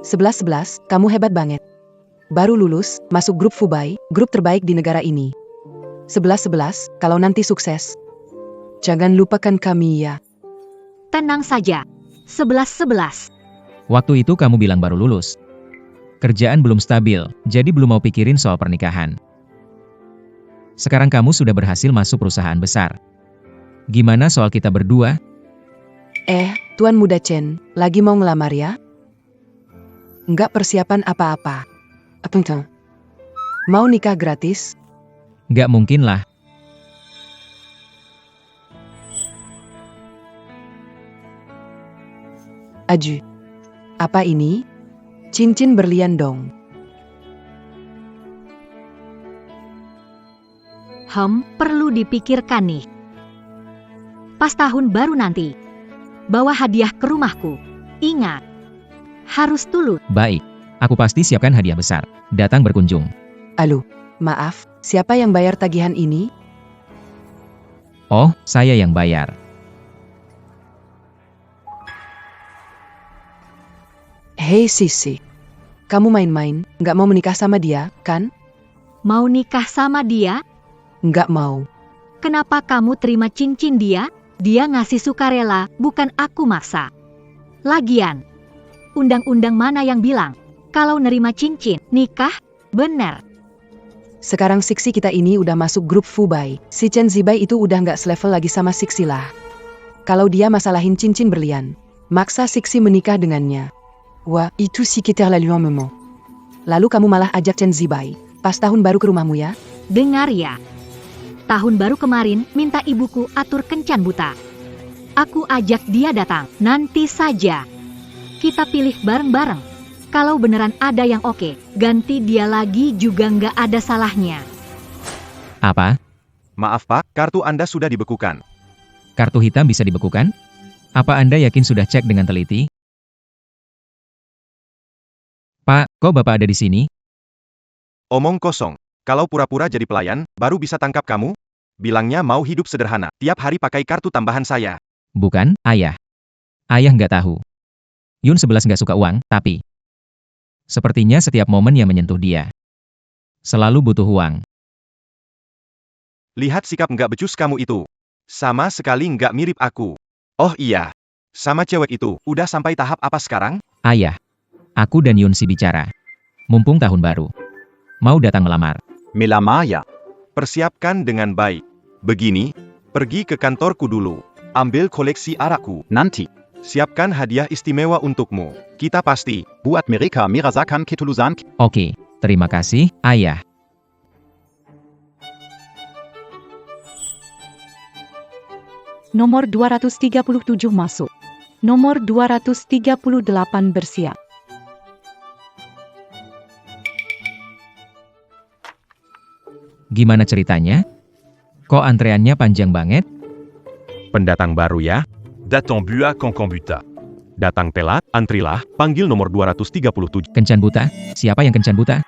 11-11, kamu hebat banget. Baru lulus, masuk grup Fubai, grup terbaik di negara ini. 11-11, kalau nanti sukses, jangan lupakan kami ya. Tenang saja. 11-11. Waktu itu kamu bilang baru lulus. Kerjaan belum stabil, jadi belum mau pikirin soal pernikahan. Sekarang kamu sudah berhasil masuk perusahaan besar. Gimana soal kita berdua? Tuan muda Chen, lagi mau ngelamar ya? Nggak persiapan apa-apa. Apa? Mau nikah gratis? Nggak mungkin lah. Aju. Apa ini? Cincin berlian dong. Perlu dipikirkan nih. Pas tahun baru nanti, bawa hadiah ke rumahku. Ingat, harus tulus. Baik, aku pasti siapkan hadiah besar. Datang berkunjung. Aduh, maaf, siapa yang bayar tagihan ini? Oh, saya yang bayar. Hei Sisi, kamu main-main, nggak mau menikah sama dia, kan? Mau nikah sama dia? Nggak mau. Kenapa kamu terima cincin dia? Dia ngasih sukarela, bukan aku maksa. Lagian, undang-undang mana yang bilang, kalau nerima cincin, nikah? Bener. Sekarang Siksi kita ini udah masuk grup Fubai. Si Chen Zibai itu udah nggak selevel lagi sama Siksi lah. Kalau dia masalahin cincin berlian, maksa Siksi menikah dengannya. Wah, itu si keterlaluan memang. Lalu kamu malah ajak Chen Zibai, pas tahun baru ke rumahmu ya? Dengar ya. Tahun baru kemarin, minta ibuku atur kencan buta. Aku ajak dia datang, nanti saja. Kita pilih bareng-bareng. Kalau beneran ada yang oke, ganti dia lagi juga nggak ada salahnya. Apa? Maaf Pak, kartu Anda sudah dibekukan. Kartu hitam bisa dibekukan? Apa Anda yakin sudah cek dengan teliti? Pak, kok Bapak ada di sini? Omong kosong. Kalau pura-pura jadi pelayan, baru bisa tangkap kamu? Bilangnya mau hidup sederhana, tiap hari pakai kartu tambahan saya. Bukan, Ayah. Ayah nggak tahu. Yun 11 nggak suka uang, tapi sepertinya setiap momen yang menyentuh dia selalu butuh uang. Lihat sikap nggak becus kamu itu. Sama sekali nggak mirip aku. Oh iya. Sama cewek itu, udah sampai tahap apa sekarang? Ayah, aku dan Yunsi bicara. Mumpung tahun baru. Mau datang melamar. Melamar ya. Persiapkan dengan baik. Begini, pergi ke kantorku dulu. Ambil koleksi arakku. Nanti. Siapkan hadiah istimewa untukmu. Kita pasti. Buat mereka merasakan ketulusan. Oke, terima kasih, Ayah. Nomor 237 masuk. Nomor 238 bersiap. Gimana ceritanya? Kok antreannya panjang banget? Pendatang baru ya. Datang bua konkombuta. Datang telat, antrilah, panggil nomor 237. Kencan buta? Siapa yang kencan buta?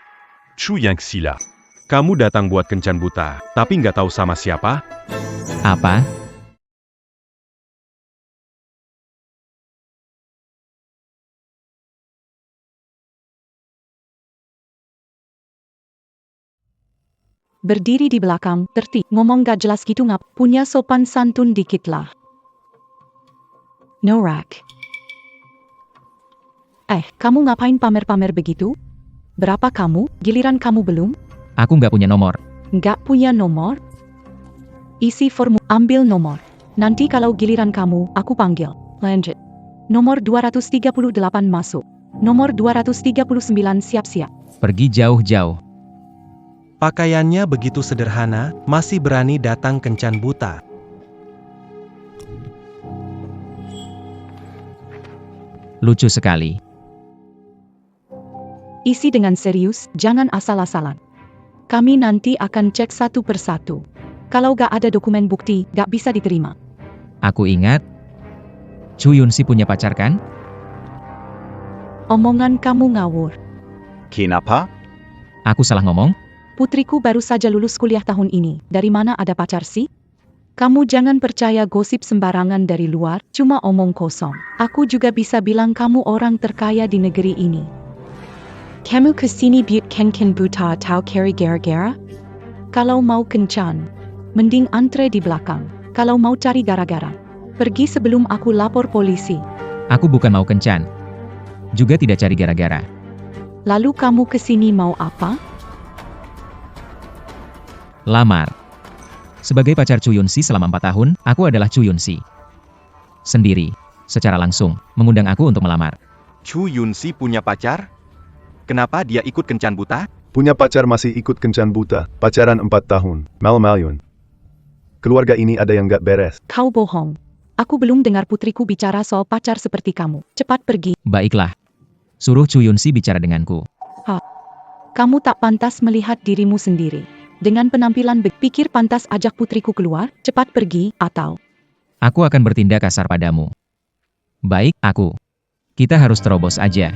Chu Yang Sila. Kamu datang buat kencan buta, tapi nggak tahu sama siapa? Apa? Berdiri di belakang, tertib, ngomong gak jelas gitu ngap, punya sopan santun dikit lah. Norak. Kamu ngapain pamer-pamer begitu? Berapa kamu? Giliran kamu belum? Aku nggak punya nomor. Nggak punya nomor? Isi formulir, ambil nomor. Nanti kalau giliran kamu, aku panggil. Lanjut. Nomor 238 masuk. Nomor 239 siap-siap. Pergi jauh-jauh. Pakaiannya begitu sederhana, masih berani datang kencan buta. Lucu sekali. Isi dengan serius, jangan asal-asalan. Kami nanti akan cek satu persatu. Kalau gak ada dokumen bukti, gak bisa diterima. Aku ingat. Chu Yunsi punya pacar kan? Omongan kamu ngawur. Kenapa? Aku salah ngomong? Putriku baru saja lulus kuliah tahun ini. Dari mana ada pacar sih? Kamu jangan percaya gosip sembarangan dari luar, cuma omong kosong. Aku juga bisa bilang kamu orang terkaya di negeri ini. Kamu kesini buat kencan buta atau cari gara-gara? Kalau mau kencan, mending antre di belakang. Kalau mau cari gara-gara, pergi sebelum aku lapor polisi. Aku bukan mau kencan. Juga tidak cari gara-gara. Lalu kamu kesini mau apa? Lamar. Sebagai pacar Chu Yun-si selama 4 tahun, aku adalah Chu Yun-si. Sendiri, secara langsung, mengundang aku untuk melamar. Chu Yun-si punya pacar? Kenapa dia ikut kencan buta? Punya pacar masih ikut kencan buta. Pacaran 4 tahun. Mal-malyun. Keluarga ini ada yang gak beres. Kau bohong. Aku belum dengar putriku bicara soal pacar seperti kamu. Cepat pergi. Baiklah. Suruh Chu Yun-si bicara denganku. Kamu tak pantas melihat dirimu sendiri. Dengan penampilan pikir pantas ajak putriku keluar? Cepat pergi, atau Aku akan bertindak kasar padamu. Baik, aku. Kita harus terobos aja.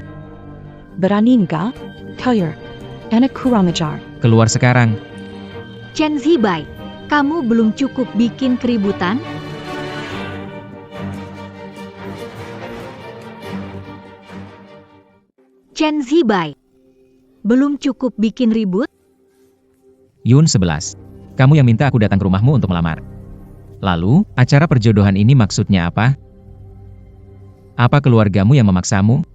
berani enggak? Kaya. Anak kurang ajar. Keluar sekarang. Chen Zibai, kamu belum cukup bikin keributan? Chen Zibai, belum cukup bikin ribut? Yun 11. Kamu yang minta aku datang ke rumahmu untuk melamar. Lalu, acara perjodohan ini maksudnya apa? Apa keluargamu yang memaksamu?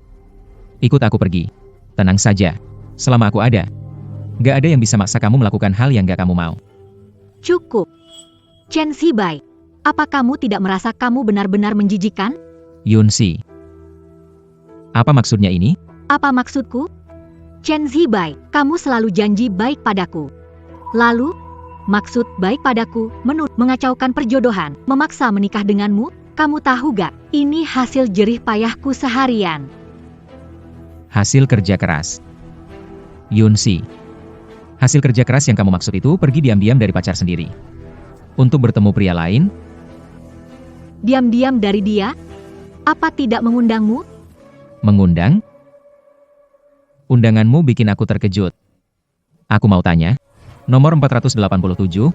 Ikut aku pergi. Tenang saja. Selama aku ada, gak ada yang bisa maksa kamu melakukan hal yang gak kamu mau. Cukup. Chen Zibai, apa kamu tidak merasa kamu benar-benar menjijikan? Yun-si. Apa maksudnya ini? Apa maksudku? Chen Zibai, kamu selalu janji baik padaku. Lalu, maksud baik padaku, mengacaukan perjodohan, memaksa menikah denganmu? Kamu tahu gak, ini hasil jerih payahku seharian. Hasil kerja keras. Yun-si. Hasil kerja keras yang kamu maksud itu pergi diam-diam dari pacar sendiri. Untuk bertemu pria lain? Diam-diam dari dia? Apa tidak mengundangmu? Mengundang? Undanganmu bikin aku terkejut. Aku mau tanya, nomor 487,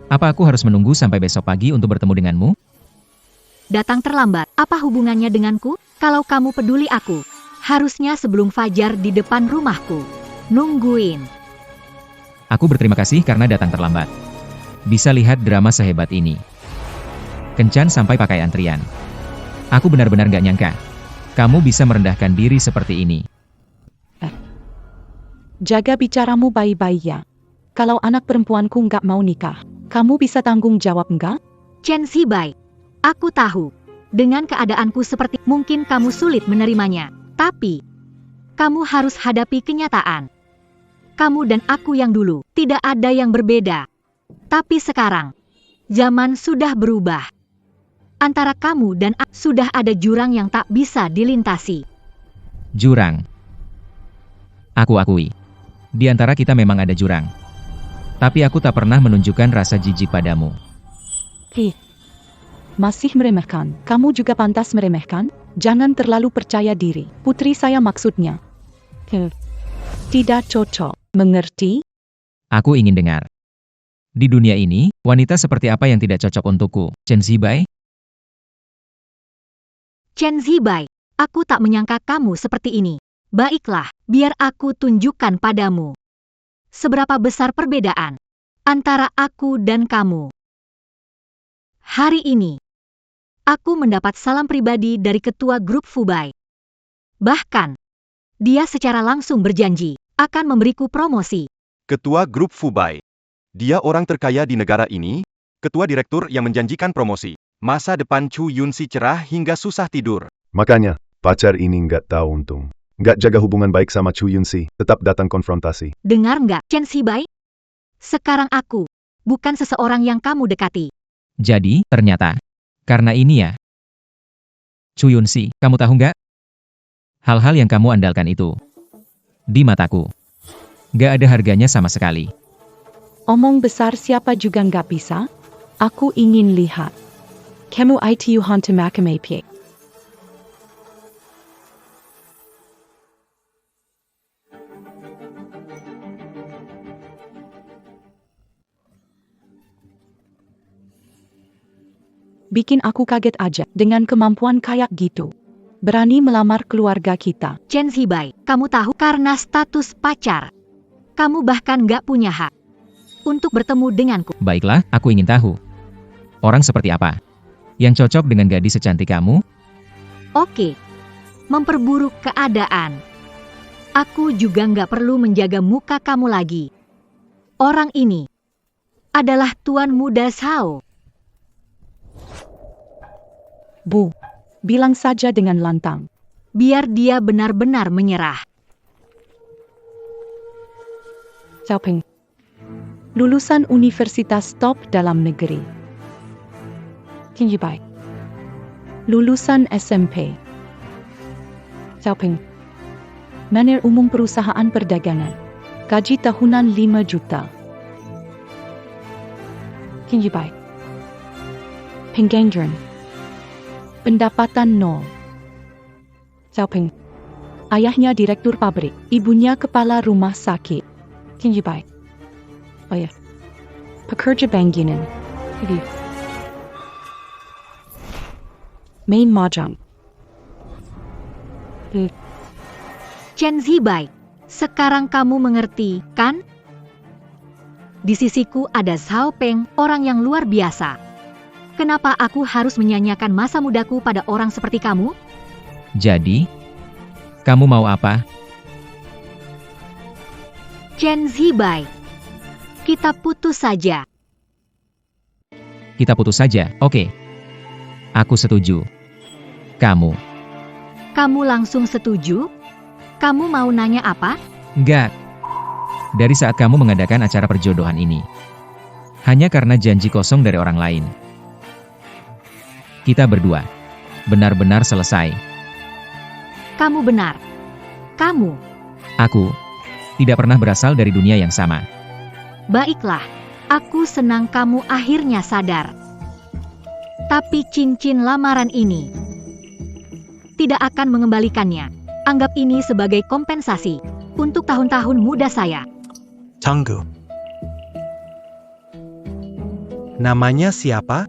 apa aku harus menunggu sampai besok pagi untuk bertemu denganmu? Datang terlambat, apa hubungannya denganku? Kalau kamu peduli aku, harusnya sebelum fajar di depan rumahku. Nungguin. Aku berterima kasih karena datang terlambat. Bisa lihat drama sehebat ini. Kencan sampai pakai antrian. Aku benar-benar gak nyangka. Kamu bisa merendahkan diri seperti ini. Jaga bicaramu baik-baik ya. Kalau anak perempuanku nggak mau nikah, kamu bisa tanggung jawab nggak? Chen Zibai, aku tahu. Dengan keadaanku seperti mungkin kamu sulit menerimanya. Tapi, kamu harus hadapi kenyataan. Kamu dan aku yang dulu, tidak ada yang berbeda. Tapi sekarang, zaman sudah berubah. Antara kamu dan aku sudah ada jurang yang tak bisa dilintasi. Jurang. Aku akui. Di antara kita memang ada jurang. Tapi aku tak pernah menunjukkan rasa jijik padamu. Masih meremehkan. Kamu juga pantas meremehkan? Jangan terlalu percaya diri. Putri saya maksudnya. Tidak cocok. Mengerti? Aku ingin dengar. Di dunia ini, wanita seperti apa yang tidak cocok untukku, Chen Zibai? Chen Zibai, aku tak menyangka kamu seperti ini. Baiklah, biar aku tunjukkan padamu. Seberapa besar perbedaan antara aku dan kamu. Hari ini, aku mendapat salam pribadi dari ketua grup Fubai. Bahkan, dia secara langsung berjanji akan memberiku promosi. Ketua grup Fubai. Dia orang terkaya di negara ini, ketua direktur yang menjanjikan promosi. Masa depan Chu Yun-si cerah hingga susah tidur. Makanya, pacar ini nggak tahu untung. Nggak jaga hubungan baik sama Chu Yun-si, tetap datang konfrontasi. Dengar nggak, Chen Zibai? Sekarang aku bukan seseorang yang kamu dekati. Jadi, ternyata, karena ini ya. Chu Yun-si, kamu tahu nggak? Hal-hal yang kamu andalkan itu, di mataku, nggak ada harganya sama sekali. Omong besar siapa juga nggak bisa? Aku ingin lihat. Kamu itu hantu makame pik. Bikin aku kaget aja dengan kemampuan kayak gitu. Berani melamar keluarga kita. Chen Zibai, kamu tahu karena status pacar. Kamu bahkan gak punya hak untuk bertemu denganku. Baiklah, aku ingin tahu. Orang seperti apa yang cocok dengan gadis secantik kamu? Oke, memperburuk keadaan. Aku juga nggak perlu menjaga muka kamu lagi. Orang ini adalah Tuan Muda Sao. Bu, bilang saja dengan lantang. Biar dia benar-benar menyerah. Cao Peng. Lulusan universitas top dalam negeri. Qin Yibai. Lulusan SMP. Cao Peng. Manajer umum perusahaan perdagangan. Gaji tahunan 5 juta. Qin Yibai. Penggangdren. Pendapatan 0. Cao Peng. Ayahnya direktur pabrik, ibunya kepala rumah sakit. Qin Yibai. Oh ya. Pekerja bangunan. Main mahjong. Chen Zibai, sekarang kamu mengerti, kan? Di sisiku ada Sao Peng, orang yang luar biasa. Kenapa aku harus menyanyiakan masa mudaku pada orang seperti kamu? Jadi, kamu mau apa? Chen Zibai, kita putus saja. Kita putus saja, oke. Aku setuju. Kamu langsung setuju? Kamu mau nanya apa? Enggak. Dari saat kamu mengadakan acara perjodohan ini. Hanya karena janji kosong dari orang lain. Kita berdua benar-benar selesai. Kamu benar. Kamu. Aku tidak pernah berasal dari dunia yang sama. Baiklah, aku senang kamu akhirnya sadar. Tapi cincin lamaran ini tidak akan mengembalikannya. Anggap ini sebagai kompensasi untuk tahun-tahun muda saya. Tunggu. Namanya siapa?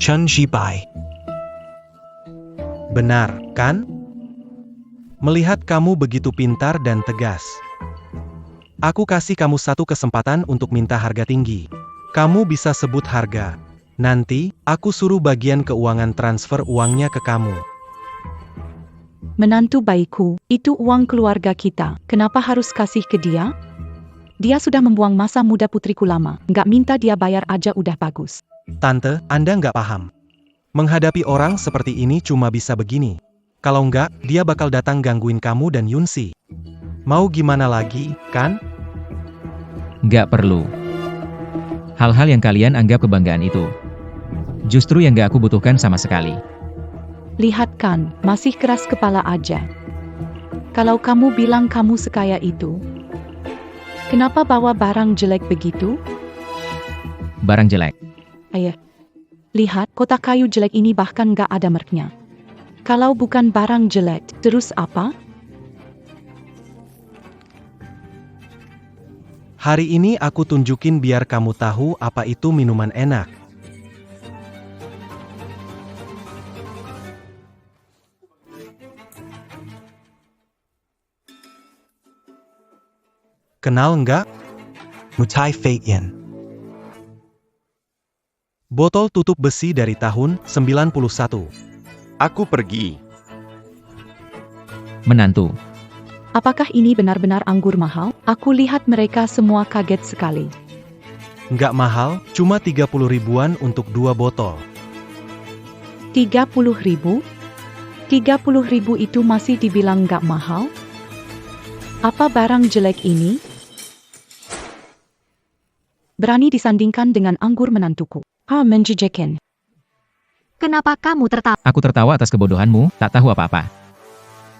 Chen Zibai. Benar, kan? Melihat kamu begitu pintar dan tegas. Aku kasih kamu satu kesempatan untuk minta harga tinggi. Kamu bisa sebut harga. Nanti, aku suruh bagian keuangan transfer uangnya ke kamu. Menantu baikku, itu uang keluarga kita. Kenapa harus kasih ke dia? Dia sudah membuang masa muda putriku lama. Nggak minta dia bayar aja udah bagus. Tante, Anda nggak paham. Menghadapi orang seperti ini cuma bisa begini. Kalau nggak, dia bakal datang gangguin kamu dan Yunsi. Mau gimana lagi, kan? Nggak perlu. Hal-hal yang kalian anggap kebanggaan itu. Justru yang nggak aku butuhkan sama sekali. Lihat kan, masih keras kepala aja. Kalau kamu bilang kamu sekaya itu, kenapa bawa barang jelek begitu? Barang jelek. Ayah, lihat kotak kayu jelek ini bahkan gak ada mereknya. Kalau bukan barang jelek, terus apa? Hari ini aku tunjukin biar kamu tahu apa itu minuman enak. Kenal nggak? Mutai Feiyan. Botol tutup besi dari tahun 91. Aku pergi. Menantu. Apakah ini benar-benar anggur mahal? Aku lihat mereka semua kaget sekali. Nggak mahal, cuma 30 ribuan untuk 2 botol. 30 ribu? 30 ribu itu masih dibilang nggak mahal? Apa barang jelek ini berani disandingkan dengan anggur menantuku? Menjejekan. Kenapa kamu tertawa? Aku tertawa atas kebodohanmu, tak tahu apa-apa.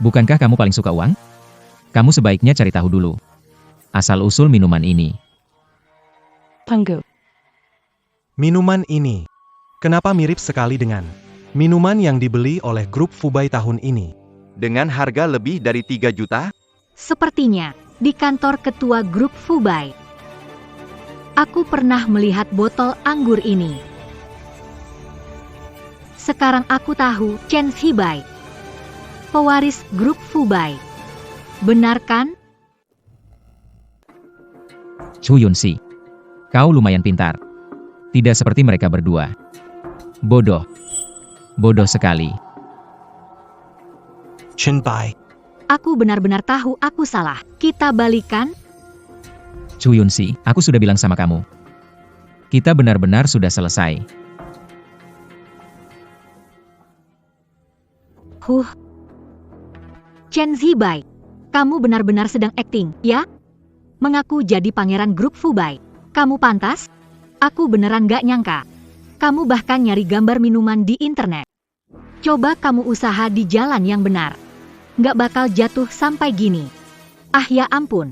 Bukankah kamu paling suka uang? Kamu sebaiknya cari tahu dulu asal-usul minuman ini. Tunggu. Minuman ini, kenapa mirip sekali dengan minuman yang dibeli oleh grup Fubai tahun ini? Dengan harga lebih dari 3 juta? Sepertinya, di kantor ketua grup Fubai. Aku pernah melihat botol anggur ini. Sekarang aku tahu Chen Zibai. pewaris grup Fubai. Benar kan? Chu Yunxi. Kau lumayan pintar. Tidak seperti mereka berdua. Bodoh. Bodoh sekali. Chen Bai. Aku benar-benar tahu aku salah. Kita balikan? Chu Yunxi, aku sudah bilang sama kamu. Kita benar-benar sudah selesai. Chen Zibai, kamu benar-benar sedang akting, ya? Mengaku jadi pangeran grup Fubai. Kamu pantas? Aku beneran gak nyangka. Kamu bahkan nyari gambar minuman di internet. Coba kamu usaha di jalan yang benar. Gak bakal jatuh sampai gini. Ah ya ampun.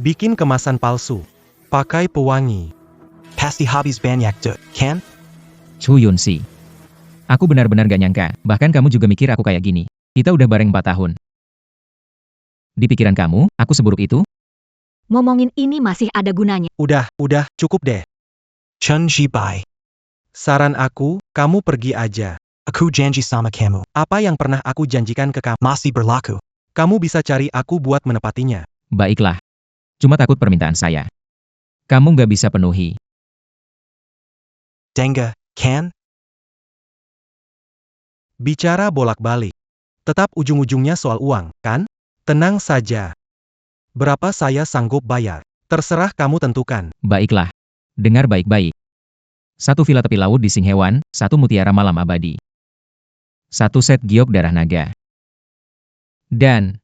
Bikin kemasan palsu. Pakai pewangi. Pasti habis banyak deh, kan? Chu Yunxi. Aku benar-benar gak nyangka, bahkan kamu juga mikir aku kayak gini. Kita udah bareng 4 tahun. Di pikiran kamu, aku seburuk itu? Ngomongin ini masih ada gunanya. Udah, cukup deh. Chen Bai. Saran aku, kamu pergi aja. Aku janji sama kamu. Apa yang pernah aku janjikan ke kamu, Masih berlaku. kamu bisa cari aku buat menepatinya. Baiklah. Cuma takut permintaan saya. Kamu gak bisa penuhi. Denga, kan? Bicara bolak-balik. Tetap ujung-ujungnya soal uang, kan? Tenang saja. Berapa saya sanggup bayar? Terserah kamu tentukan. Baiklah. Dengar baik-baik. 1 villa tepi laut di Singhewan, 1 mutiara malam abadi. 1 set giok darah naga. Dan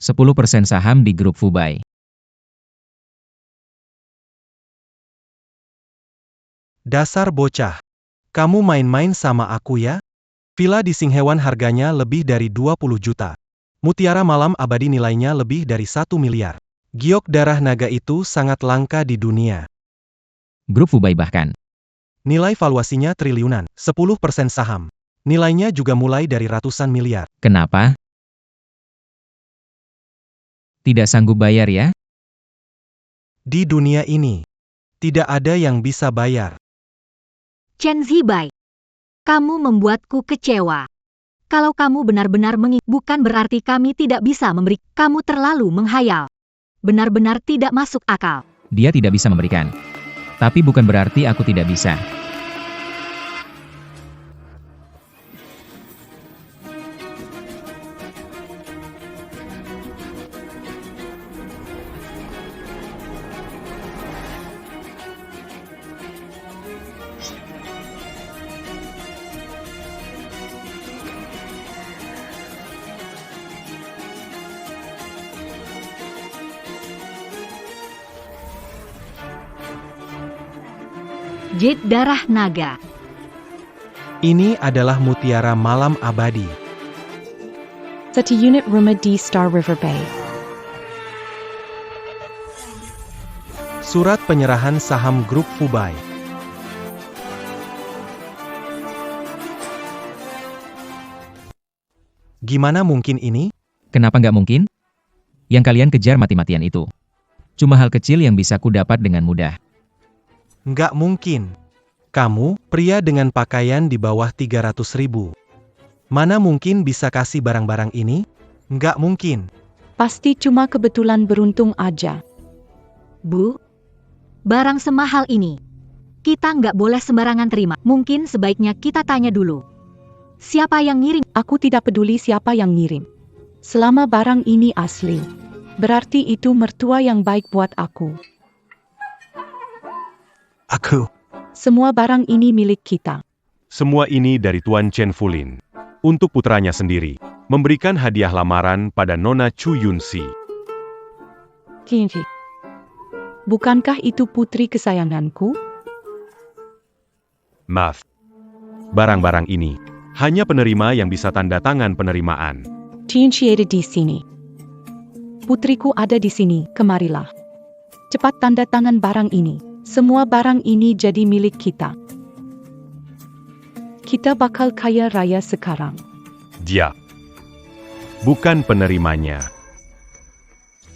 10% saham di grup Fubai. Dasar bocah. Kamu main-main sama aku ya? Villa di Singhewan harganya lebih dari 20 juta. Mutiara malam abadi nilainya lebih dari 1 miliar. Giok darah naga itu sangat langka di dunia. Grup Fubai bahkan. Nilai valuasinya triliunan, 10% saham. Nilainya juga mulai dari ratusan miliar. Kenapa? Tidak sanggup bayar ya? Di dunia ini, tidak ada yang bisa bayar. Chen Zibai, kamu membuatku kecewa. Kalau kamu benar-benar bukan berarti kami tidak bisa memberi. Kamu terlalu menghayal. Benar-benar tidak masuk akal. Dia tidak bisa memberikan. Tapi bukan berarti aku tidak bisa. Jade darah naga. Ini adalah mutiara malam abadi. 1 unit rumah di Star River Bay. Surat penyerahan saham grup Fubai. Gimana mungkin ini? Kenapa nggak mungkin? Yang kalian kejar mati-matian itu. Cuma hal kecil yang bisa ku dapat dengan mudah. Nggak mungkin. Kamu, pria dengan pakaian di bawah 300.000. Mana mungkin bisa kasih barang-barang ini? Nggak mungkin. Pasti cuma kebetulan beruntung aja. Bu, barang semahal ini. Kita nggak boleh sembarangan terima. Mungkin sebaiknya kita tanya dulu. Siapa yang ngirim? Aku tidak peduli siapa yang ngirim. Selama barang ini asli, berarti itu mertua yang baik buat aku. Aku. Semua barang ini milik kita. Semua ini dari Tuan Chen Fulin. Untuk putranya sendiri. Memberikan hadiah lamaran pada Nona Chu Yunxi. Kinji. Bukankah itu putri kesayanganku? Maaf. Barang-barang ini hanya penerima yang bisa tanda tangan penerimaan. Kinji ada di sini. Putriku ada di sini, kemarilah. Cepat tanda tangan barang ini. Semua barang ini jadi milik kita. Kita bakal kaya raya sekarang. Dia bukan penerimanya.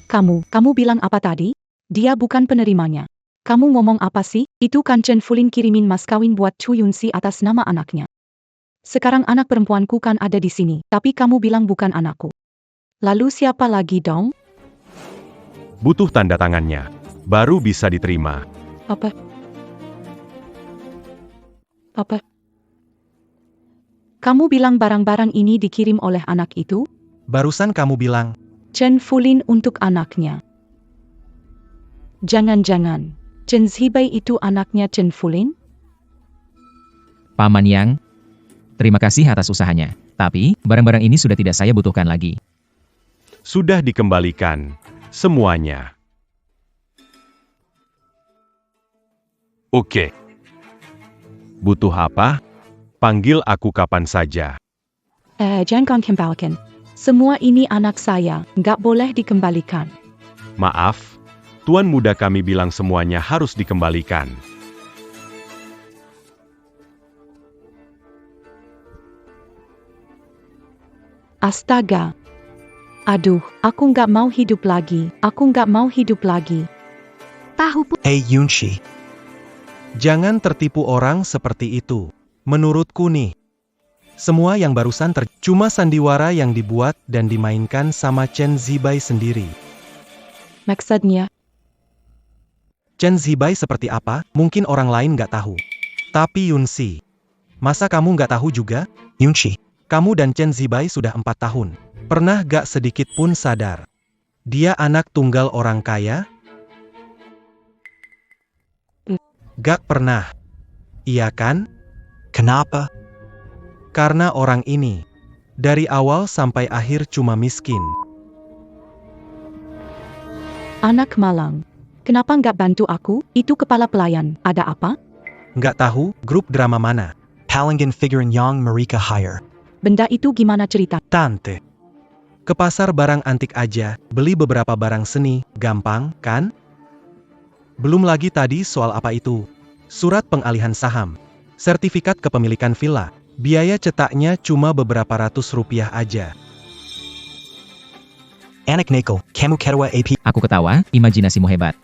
Kamu bilang apa tadi? Dia bukan penerimanya. Kamu ngomong apa sih? Itu kan Chen Fulin kirimin mas kawin buat Chu Yunxi atas nama anaknya. Sekarang anak perempuanku kan ada di sini, tapi kamu bilang bukan anakku. Lalu siapa lagi dong? Butuh tanda tangannya. Baru bisa diterima. Apa? Apa? Kamu bilang barang-barang ini dikirim oleh anak itu? Barusan kamu bilang, Chen Fulin untuk anaknya. Jangan-jangan, Chen Zibai itu anaknya Chen Fulin? Paman Yang, terima kasih atas usahanya. Tapi, barang-barang ini sudah tidak saya butuhkan lagi. Sudah dikembalikan. Semuanya. Oke. Butuh apa? Panggil aku kapan saja. Jangan kembalikan. Semua ini anak saya, nggak boleh dikembalikan. Maaf, Tuan muda kami bilang semuanya harus dikembalikan. Astaga. Aduh, aku nggak mau hidup lagi. Aku nggak mau hidup lagi. Tahu pun. Hey Yunchi. jangan tertipu orang seperti itu. Menurutku nih, semua yang barusan cuma sandiwara yang dibuat dan dimainkan sama Chen Zibai sendiri. Maksudnya, Chen Zibai seperti apa, mungkin orang lain nggak tahu. Tapi Yunsi, masa kamu nggak tahu juga? Yunchi. Kamu dan Chen Zibai sudah 4 tahun. Pernah gak sedikit pun sadar? Dia anak tunggal orang kaya? Gak pernah. Iya kan? Kenapa? Karena orang ini, dari awal sampai akhir cuma miskin. anak malang. Kenapa nggak bantu aku? Itu kepala pelayan. Ada apa? Nggak tahu, grup drama mana? Palangan figuran yang Marika hire. Benda itu gimana cerita? Tante. Ke pasar barang antik aja, beli beberapa barang seni, gampang, kan? Belum lagi tadi soal apa itu? Surat pengalihan saham. Sertifikat kepemilikan villa. Biaya cetaknya cuma beberapa ratus rupiah aja. Anak Nako, kamu ketawa AP. Aku ketawa, imajinasimu hebat.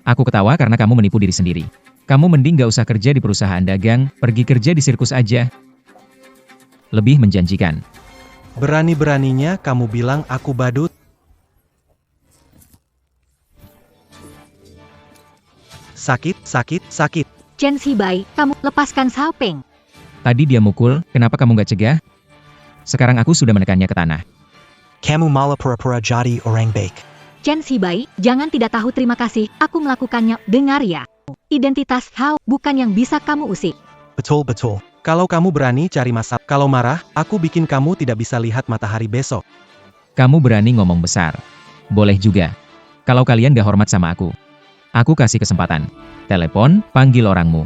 Aku ketawa karena kamu menipu diri sendiri. Kamu mending gak usah kerja di perusahaan dagang, pergi kerja di sirkus aja. Lebih menjanjikan. Berani-beraninya kamu bilang aku badut? Sakit, sakit, sakit. Chen Zibai, kamu lepaskan Xiao Peng. Tadi dia mukul, kenapa kamu gak cegah? Sekarang aku sudah menekannya ke tanah. Kamu malah pura-pura jadi orang baik. Chen Zibai, jangan tidak tahu terima kasih, aku melakukannya, dengar ya. Identitas Hao bukan yang bisa kamu usik. Betul-betul. Kalau kamu berani cari masalah, kalau marah, aku bikin kamu tidak bisa lihat matahari besok. Kamu berani ngomong besar. Boleh juga. Kalau kalian gak hormat sama aku kasih kesempatan. Telepon, panggil orangmu.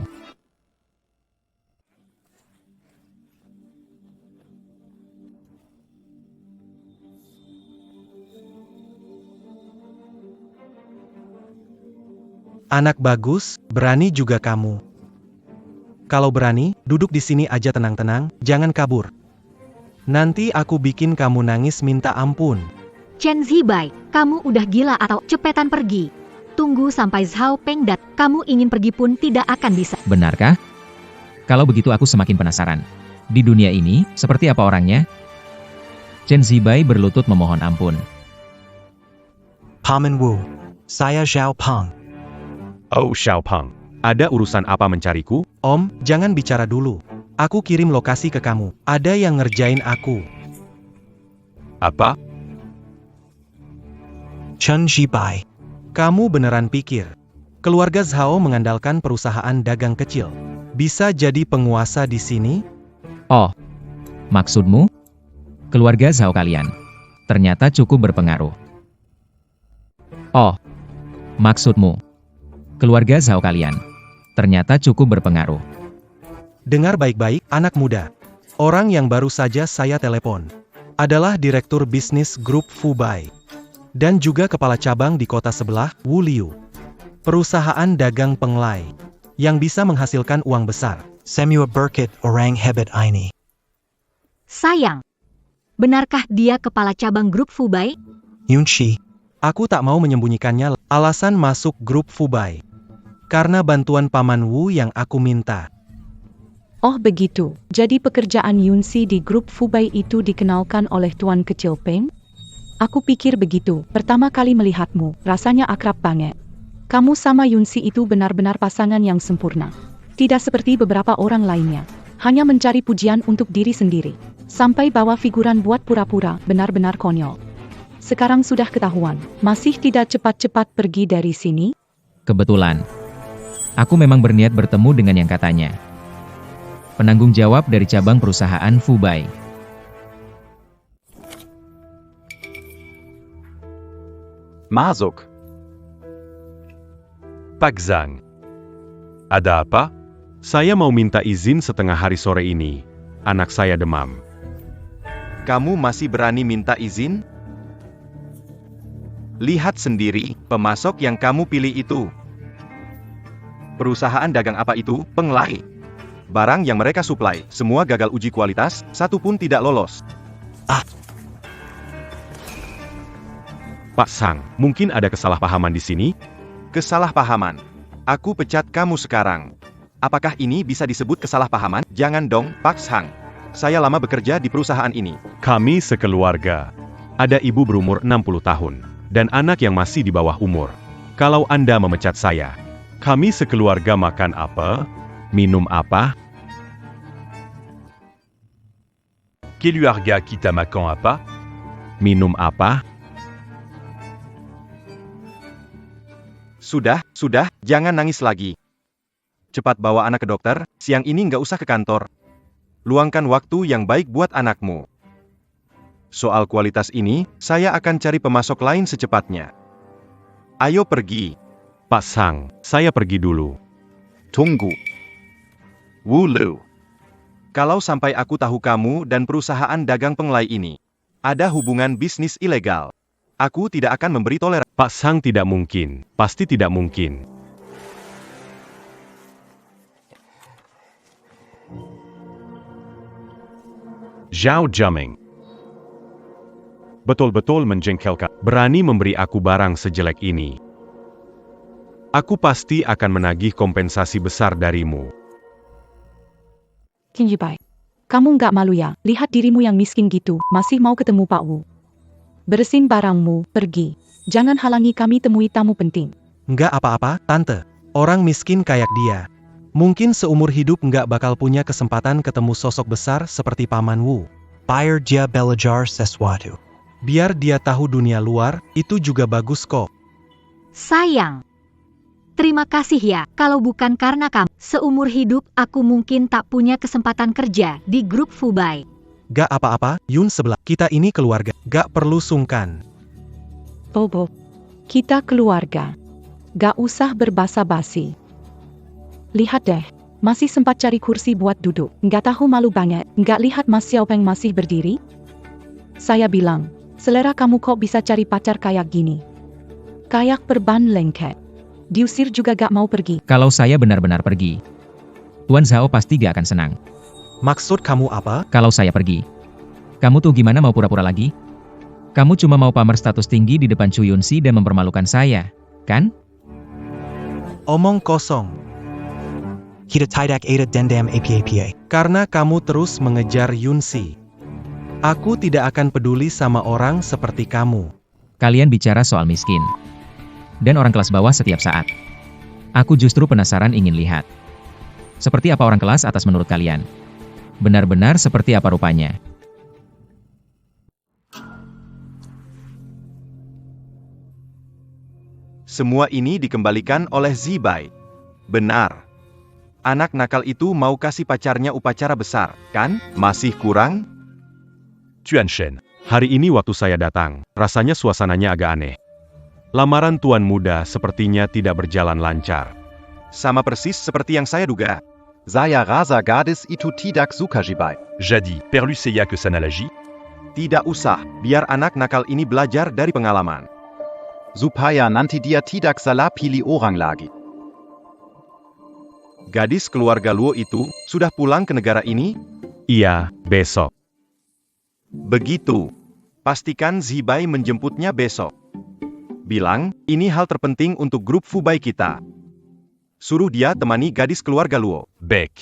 Anak bagus, berani juga kamu. Kalau berani, duduk di sini aja tenang-tenang, jangan kabur. Nanti aku bikin kamu nangis minta ampun. Chen Zibai, kamu udah gila atau cepetan pergi. Tunggu sampai Xiao Peng dat, kamu ingin pergi pun tidak akan bisa. Benarkah? Kalau begitu aku semakin penasaran. Di dunia ini, seperti apa orangnya? Chen Zibai berlutut memohon ampun. Paman Wu. Saya Zhao Peng. Oh Xiaopeng, ada urusan apa mencariku? Om, jangan bicara dulu. Aku kirim lokasi ke kamu. Ada yang ngerjain aku. Apa? Chen Zibai. Kamu beneran pikir keluarga Zhao mengandalkan perusahaan dagang kecil bisa jadi penguasa di sini? Oh, maksudmu? Keluarga Zhao kalian ternyata cukup berpengaruh. Oh, maksudmu? Keluarga Zhao kalian ternyata cukup berpengaruh. Dengar baik-baik, anak muda. Orang yang baru saja saya telepon adalah Direktur Bisnis Grup Fubai. Dan juga kepala cabang di kota sebelah, Wu Liu. Perusahaan dagang penglai yang bisa menghasilkan uang besar. Semua berkat orang hebat ini. Sayang, benarkah dia kepala cabang grup Fubai? Yunchi. Aku tak mau menyembunyikannya. Alasan masuk grup Fubai karena bantuan Paman Wu yang aku minta. Oh begitu, jadi pekerjaan Yunsi di grup Fubai itu dikenalkan oleh Tuan Kecil Peng? Aku pikir begitu, pertama kali melihatmu, rasanya akrab banget. Kamu sama Yunsi itu benar-benar pasangan yang sempurna. Tidak seperti beberapa orang lainnya, hanya mencari pujian untuk diri sendiri. Sampai bawa figuran buat pura-pura, benar-benar konyol. Sekarang sudah ketahuan, masih tidak cepat-cepat pergi dari sini? Kebetulan, aku memang berniat bertemu dengan yang katanya penanggung jawab dari cabang perusahaan Fubai. Masuk. Pak Zhang. Ada apa? Saya mau minta izin setengah hari sore ini. Anak saya demam. Kamu masih berani minta izin? Lihat sendiri, pemasok yang kamu pilih itu. Perusahaan dagang apa itu? Penglai. Barang yang mereka suplai, semua gagal uji kualitas, satu pun tidak lolos. Pak Zhang, mungkin ada kesalahpahaman di sini? Kesalahpahaman. Aku pecat kamu sekarang. Apakah ini bisa disebut kesalahpahaman? Jangan dong, Pak Zhang. Saya lama bekerja di perusahaan ini. Kami sekeluarga. Ada ibu berumur 60 tahun, dan anak yang masih di bawah umur. Kalau Anda memecat saya, kami sekeluarga makan apa? Minum apa? Keluarga kita makan apa? Minum apa? Sudah, jangan nangis lagi. Cepat bawa anak ke dokter, siang ini nggak usah ke kantor. Luangkan waktu yang baik buat anakmu. Soal kualitas ini, saya akan cari pemasok lain secepatnya. Ayo pergi. Pak Zhang, saya pergi dulu. Tunggu. Wulu. Kalau sampai aku tahu kamu dan perusahaan dagang penglai ini ada hubungan bisnis ilegal, aku tidak akan memberi toleransi. Pak Zhang tidak mungkin, pasti tidak mungkin. Zhao Jiaming. Betul-betul menjengkelkan, berani memberi aku barang sejelek ini. Aku pasti akan menagih kompensasi besar darimu. Qin Jibai, kamu nggak malu ya, lihat dirimu yang miskin gitu, masih mau ketemu Pak Wu. Bersin barangmu, pergi. Jangan halangi kami temui tamu penting. Nggak apa-apa, Tante. Orang miskin kayak dia. Mungkin seumur hidup nggak bakal punya kesempatan ketemu sosok besar seperti Paman Wu. Biar dia belajar sesuatu. Biar dia tahu dunia luar, itu juga bagus kok. Sayang. Terima kasih ya, kalau bukan karena kamu, seumur hidup aku mungkin tak punya kesempatan kerja di grup Fubai. Gak apa-apa, Yun sebelah. Kita ini keluarga. Gak perlu sungkan. Bobo, kita keluarga. Gak usah berbasa-basi. Lihat deh, masih sempat cari kursi buat duduk. Nggak tahu malu banget, nggak lihat Mas Xiaopeng masih berdiri? Saya bilang, selera kamu kok bisa cari pacar kayak gini? Kayak perban lengket. Diusir juga gak mau pergi. Kalau saya benar-benar pergi, Tuan Zhao pasti gak akan senang. Maksud kamu apa? Kalau saya pergi, kamu tuh gimana mau pura-pura lagi? Kamu cuma mau pamer status tinggi di depan Chu Yunxi dan mempermalukan saya, kan? Omong kosong. Kita tidak ada dendam apa-apa. Karena kamu terus mengejar Yunxi. Aku tidak akan peduli sama orang seperti kamu. Kalian bicara soal miskin dan orang kelas bawah setiap saat. Aku justru penasaran ingin lihat. Seperti apa orang kelas atas menurut kalian? Benar-benar seperti apa rupanya? Semua ini dikembalikan oleh Zibai. Benar. Anak nakal itu mau kasih pacarnya upacara besar, kan? Masih kurang? Chuan Shen, hari ini waktu saya datang, rasanya suasananya agak aneh. Lamaran tuan muda sepertinya tidak berjalan lancar. Sama persis seperti yang saya duga. Saya rasa gadis itu tidak suka Zibai. Jadi, perlu saya ke sana lagi? Tidak usah, biar anak nakal ini belajar dari pengalaman. Supaya nanti dia tidak salah pilih orang lagi. Gadis keluarga Luo itu sudah pulang ke negara ini? Iya, besok. Begitu. Pastikan Zibai menjemputnya besok. Bilang, ini hal terpenting untuk grup Fubai kita. Suruh dia temani gadis keluarga Luo. Baik.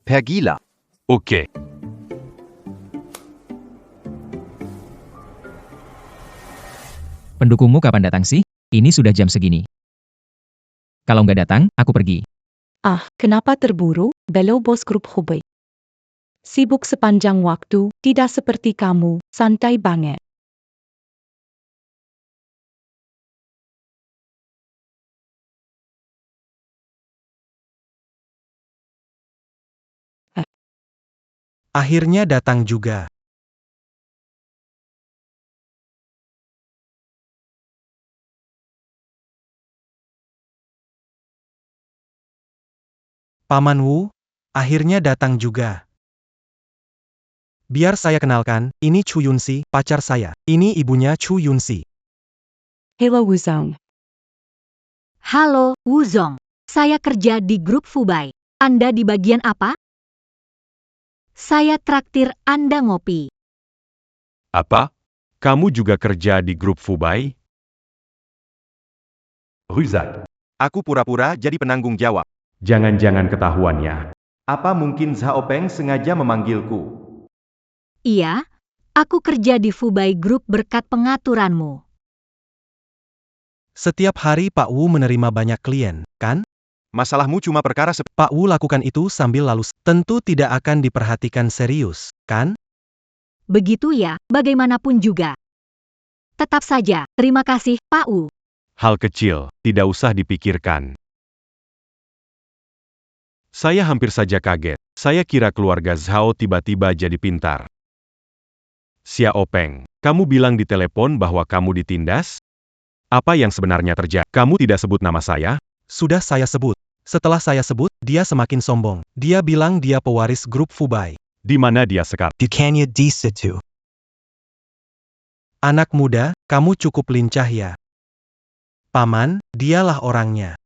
Pergilah. Oke. Pendukungmu kapan datang sih? Ini sudah jam segini. Kalau nggak datang, aku pergi. Ah, kenapa terburu? Belo bos grup Hubei. Sibuk sepanjang waktu, tidak seperti kamu, santai banget. Akhirnya datang juga. Paman Wu, akhirnya datang juga. Biar saya kenalkan, ini Chu Yunxi, pacar saya. Ini ibunya Chu Yunxi. Hello Wuzong. Halo, Wuzong. Saya kerja di grup Fubai. Anda di bagian apa? Saya traktir Anda ngopi. Apa? Kamu juga kerja di grup Fubai? Ruzat. Aku pura-pura jadi penanggung jawab. Jangan-jangan ketahuannya. Apa mungkin Zhao Peng sengaja memanggilku? Iya, aku kerja di Fubai Group berkat pengaturanmu. Setiap hari Pak Wu menerima banyak klien, kan? Masalahmu cuma perkara Pak Wu lakukan itu sambil lalu tentu tidak akan diperhatikan serius, kan? Begitu ya, bagaimanapun juga. Tetap saja, terima kasih, Pak Wu. hal kecil, tidak usah dipikirkan. Saya hampir saja kaget. Saya kira keluarga Zhao tiba-tiba jadi pintar. Xiao Peng, kamu bilang di telepon bahwa kamu ditindas? Apa yang sebenarnya terjadi? Kamu tidak sebut nama saya? Sudah saya sebut. Setelah saya sebut, dia semakin sombong. Dia bilang dia pewaris grup Fubai. Di mana dia sekarang? Bukannya di situ. Anak muda, kamu cukup lincah ya. Paman, dialah orangnya.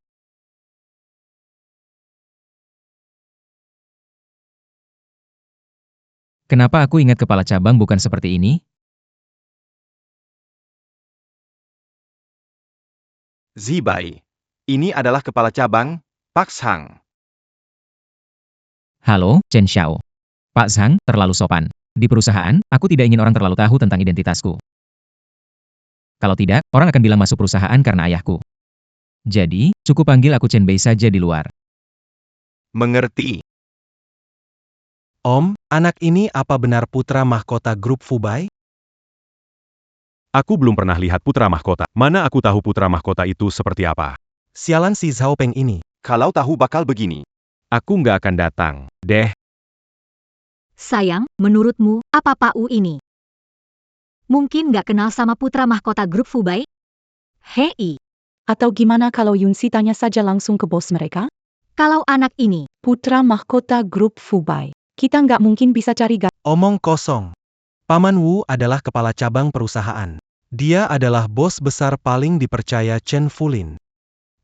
Kenapa aku ingat kepala cabang bukan seperti ini? Zibai. Ini adalah kepala cabang, Pak Sang. Halo, Chen Xiao. Pak Zhang, terlalu sopan. Di perusahaan, aku tidak ingin orang terlalu tahu tentang identitasku. Kalau tidak, orang akan bilang masuk perusahaan karena ayahku. Jadi, cukup panggil aku Chen Bei saja di luar. Mengerti. Om, anak ini apa benar putra mahkota grup Fubai? Aku belum pernah lihat putra mahkota. Mana aku tahu putra mahkota itu seperti apa? Sialan si Zhao Peng ini. Kalau tahu bakal begini. Aku nggak akan datang, deh. Sayang, menurutmu, apa Pak Wu ini? Mungkin nggak kenal sama putra mahkota grup Fubai? Hei, Atau gimana kalau Yunxi tanya saja langsung ke bos mereka? kalau anak ini, Putra mahkota grup Fubai. Kita nggak mungkin bisa cari Omong kosong. Paman Wu adalah kepala cabang perusahaan. Dia adalah bos besar paling dipercaya Chen Fulin.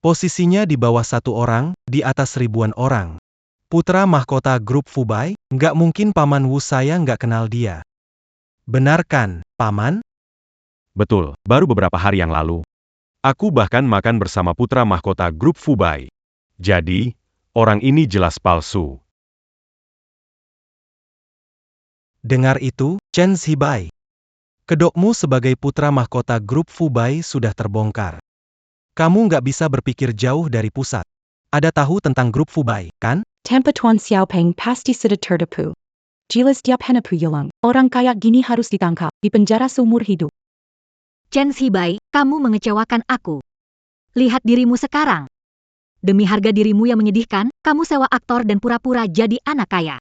Posisinya di bawah satu orang, di atas ribuan orang. Putra mahkota grup Fubai, nggak mungkin Paman Wu saya nggak kenal dia. Benar kan, Paman? Betul, baru beberapa hari yang lalu. Aku bahkan makan bersama putra mahkota grup Fubai. Jadi, orang ini jelas palsu. Dengar itu, Chen Zibai. Kedokmu sebagai putra mahkota grup Fubai sudah terbongkar. Kamu nggak bisa berpikir jauh dari pusat. Ada tahu tentang grup Fubai, kan? Tanpa Tuan Xiaopeng pasti sudah tertipu. Jelas dia penipu hilang. Orang kayak gini harus ditangkap, dipenjara seumur hidup. Chen Zibai, kamu mengecewakan aku. Lihat dirimu sekarang. Demi harga dirimu yang menyedihkan, kamu sewa aktor dan pura-pura jadi anak kaya.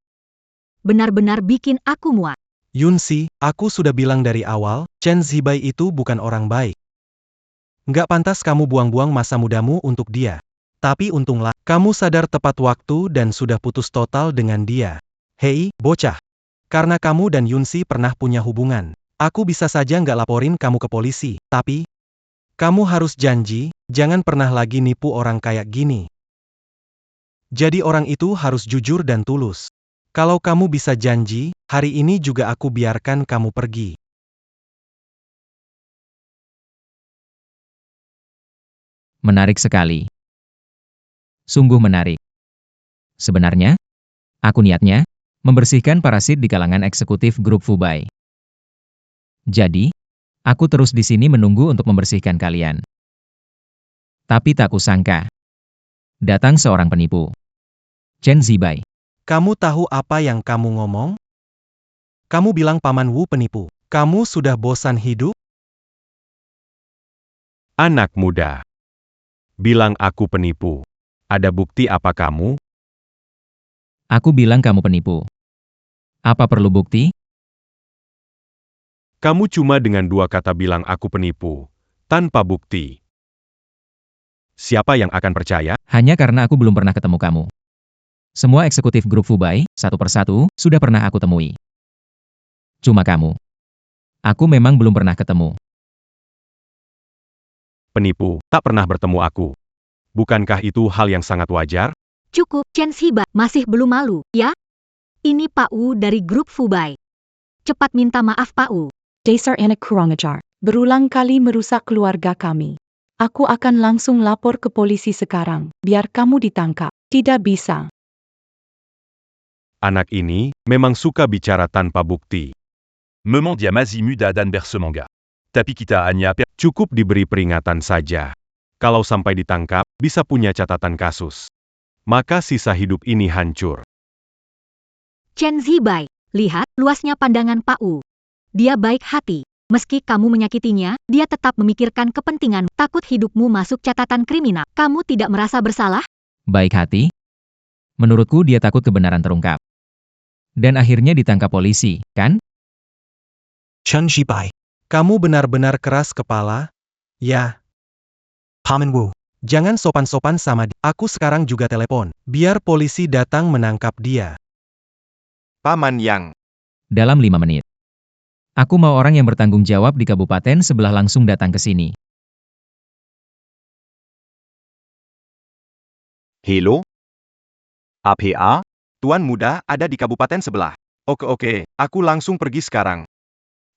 Benar-benar bikin aku muak. Yunxi, aku sudah bilang dari awal, Chen Zibai itu bukan orang baik. Nggak pantas kamu buang-buang masa mudamu untuk dia. Tapi untunglah, kamu sadar tepat waktu dan sudah putus total dengan dia. Hei, bocah. Karena kamu dan Yunxi pernah punya hubungan. Aku bisa saja nggak laporin kamu ke polisi, tapi kamu harus janji, jangan pernah lagi nipu orang kayak gini. Jadi orang itu harus jujur dan tulus. Kalau kamu bisa janji, hari ini juga aku biarkan kamu pergi. Menarik sekali. Sungguh menarik. Sebenarnya, aku niatnya Membersihkan parasit di kalangan eksekutif grup Fubai. Jadi, aku terus di sini menunggu untuk membersihkan kalian. Tapi tak kusangka. Datang seorang penipu. Chen Zibai. Kamu tahu apa yang kamu ngomong? Kamu bilang Paman Wu penipu. Kamu sudah bosan hidup? Anak muda. Bilang aku penipu. Ada bukti apa kamu? Aku bilang kamu penipu. Apa perlu bukti? Kamu cuma dengan 2 kata bilang aku penipu, tanpa bukti. Siapa yang akan percaya? Hanya karena aku belum pernah ketemu kamu. Semua eksekutif grup Fubai, satu persatu, sudah pernah aku temui. Cuma kamu. Aku memang belum pernah ketemu. Penipu, tak pernah bertemu aku. Bukankah itu hal yang sangat wajar? Cukup, Chen Zibai, masih belum malu, ya? Ini Pak Wu dari grup Fubai. Cepat minta maaf Pak Wu. Dasar anak kurang ajar. Berulang kali merusak keluarga kami. Aku akan langsung lapor ke polisi sekarang, biar kamu ditangkap. Tidak bisa. Anak ini memang suka bicara tanpa bukti. Memang dia masih muda dan bersemangat. Tapi kita hanya Cukup diberi peringatan saja. Kalau sampai ditangkap, bisa punya catatan kasus. Maka sisa hidup ini hancur. Chen Zibai, lihat luasnya pandangan Pak Wu. Dia baik hati. Meski kamu menyakitinya, dia tetap memikirkan kepentingan. Takut hidupmu masuk catatan kriminal. Kamu tidak merasa bersalah? Baik hati? Menurutku dia takut kebenaran terungkap. Dan akhirnya ditangkap polisi, kan? Chen Zibai. Kamu benar-benar keras kepala? Ya. Paman Wu. Jangan sopan-sopan sama dia. Aku sekarang juga telepon. Biar polisi datang menangkap dia. Paman Yang. Dalam 5 menit. Aku mau orang yang bertanggung jawab di kabupaten sebelah langsung datang ke sini. Hello? APA? Tuan muda ada di kabupaten sebelah. Oke, aku langsung pergi sekarang.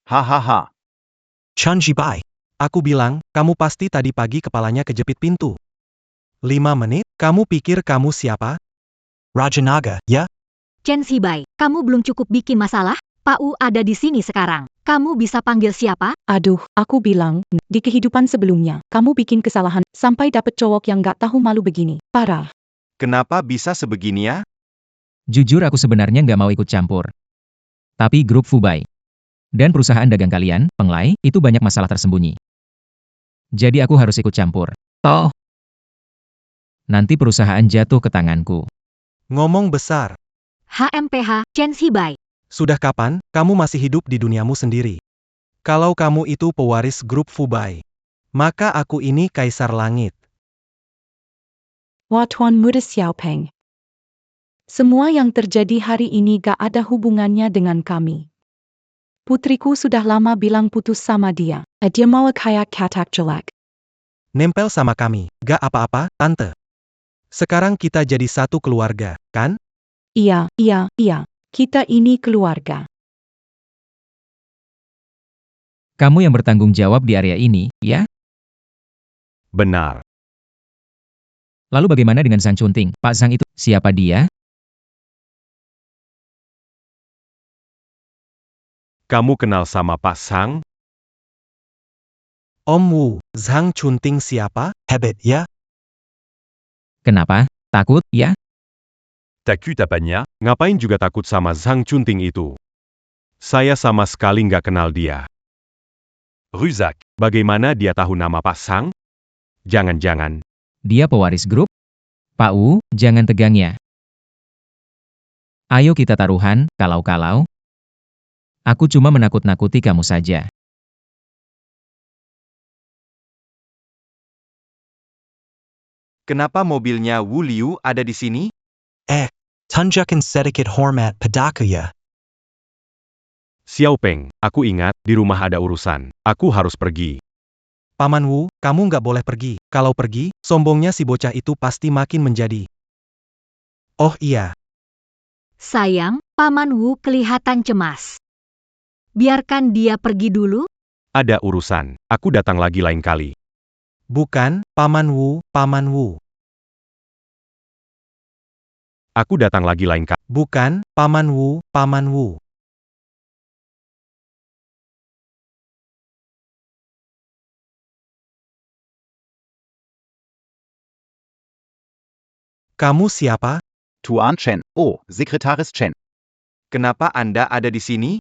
Hahaha. Chen Zibai. Aku bilang, kamu pasti tadi pagi kepalanya kejepit pintu. 5 menit? Kamu pikir kamu siapa? Raja Naga, ya? Chen Zibai, kamu belum cukup bikin masalah? Pak Wu ada di sini sekarang. Kamu bisa panggil siapa? Aduh, aku bilang, di kehidupan sebelumnya, kamu bikin kesalahan, sampai dapet cowok yang gak tahu malu begini. Parah. Kenapa bisa sebegini ya? Jujur aku sebenarnya nggak mau ikut campur. Tapi grup Fubai dan perusahaan dagang kalian, Penglai, itu banyak masalah tersembunyi. Jadi aku harus ikut campur. Toh, nanti perusahaan jatuh ke tanganku. Ngomong besar. HMPH, Chen Zibai. Sudah kapan kamu masih hidup di duniamu sendiri? Kalau kamu itu pewaris grup Fubai, maka aku ini kaisar langit. Wah Tuan Muda Xiaopeng. Semua yang terjadi hari ini gak ada hubungannya dengan kami. Putriku sudah lama bilang putus sama dia. Dia mau kayak katak jelek. Nempel sama kami, gak apa-apa, tante. Sekarang kita jadi satu keluarga, kan? Iya. Kita ini keluarga. Kamu yang bertanggung jawab di area ini, ya? Benar. Lalu bagaimana dengan Sang Chunting? Pak Sang itu, siapa dia? Kamu kenal sama Pak Sang? Om Wu, Zhang Chunting siapa? Hebat, ya? Kenapa? Takut, ya? takut apanya? Ngapain juga takut sama Zhang Chunting itu? Saya sama sekali nggak kenal dia. Rusak. Bagaimana dia tahu nama Pak Sang? Jangan-jangan. Dia pewaris grup? Pak Wu, jangan tegang ya. Ayo kita taruhan, kalau-kalau. Aku cuma menakut-nakuti kamu saja. Kenapa mobilnya Wu Liu ada di sini? Tunjukkan sedikit hormat padaku ya. Xiao Peng, aku ingat, di rumah ada urusan. Aku harus pergi. Paman Wu, kamu nggak boleh pergi. Kalau pergi, sombongnya si bocah itu pasti makin menjadi. Oh iya, Sayang, Paman Wu kelihatan cemas. Biarkan dia pergi dulu. Ada urusan. Aku datang lagi lain kali. bukan, Paman Wu, Paman Wu. Aku datang lagi lain kali. Bukan, Paman Wu, Paman Wu. Kamu siapa? Tuan Chen. Oh, Sekretaris Chen. Kenapa Anda ada di sini?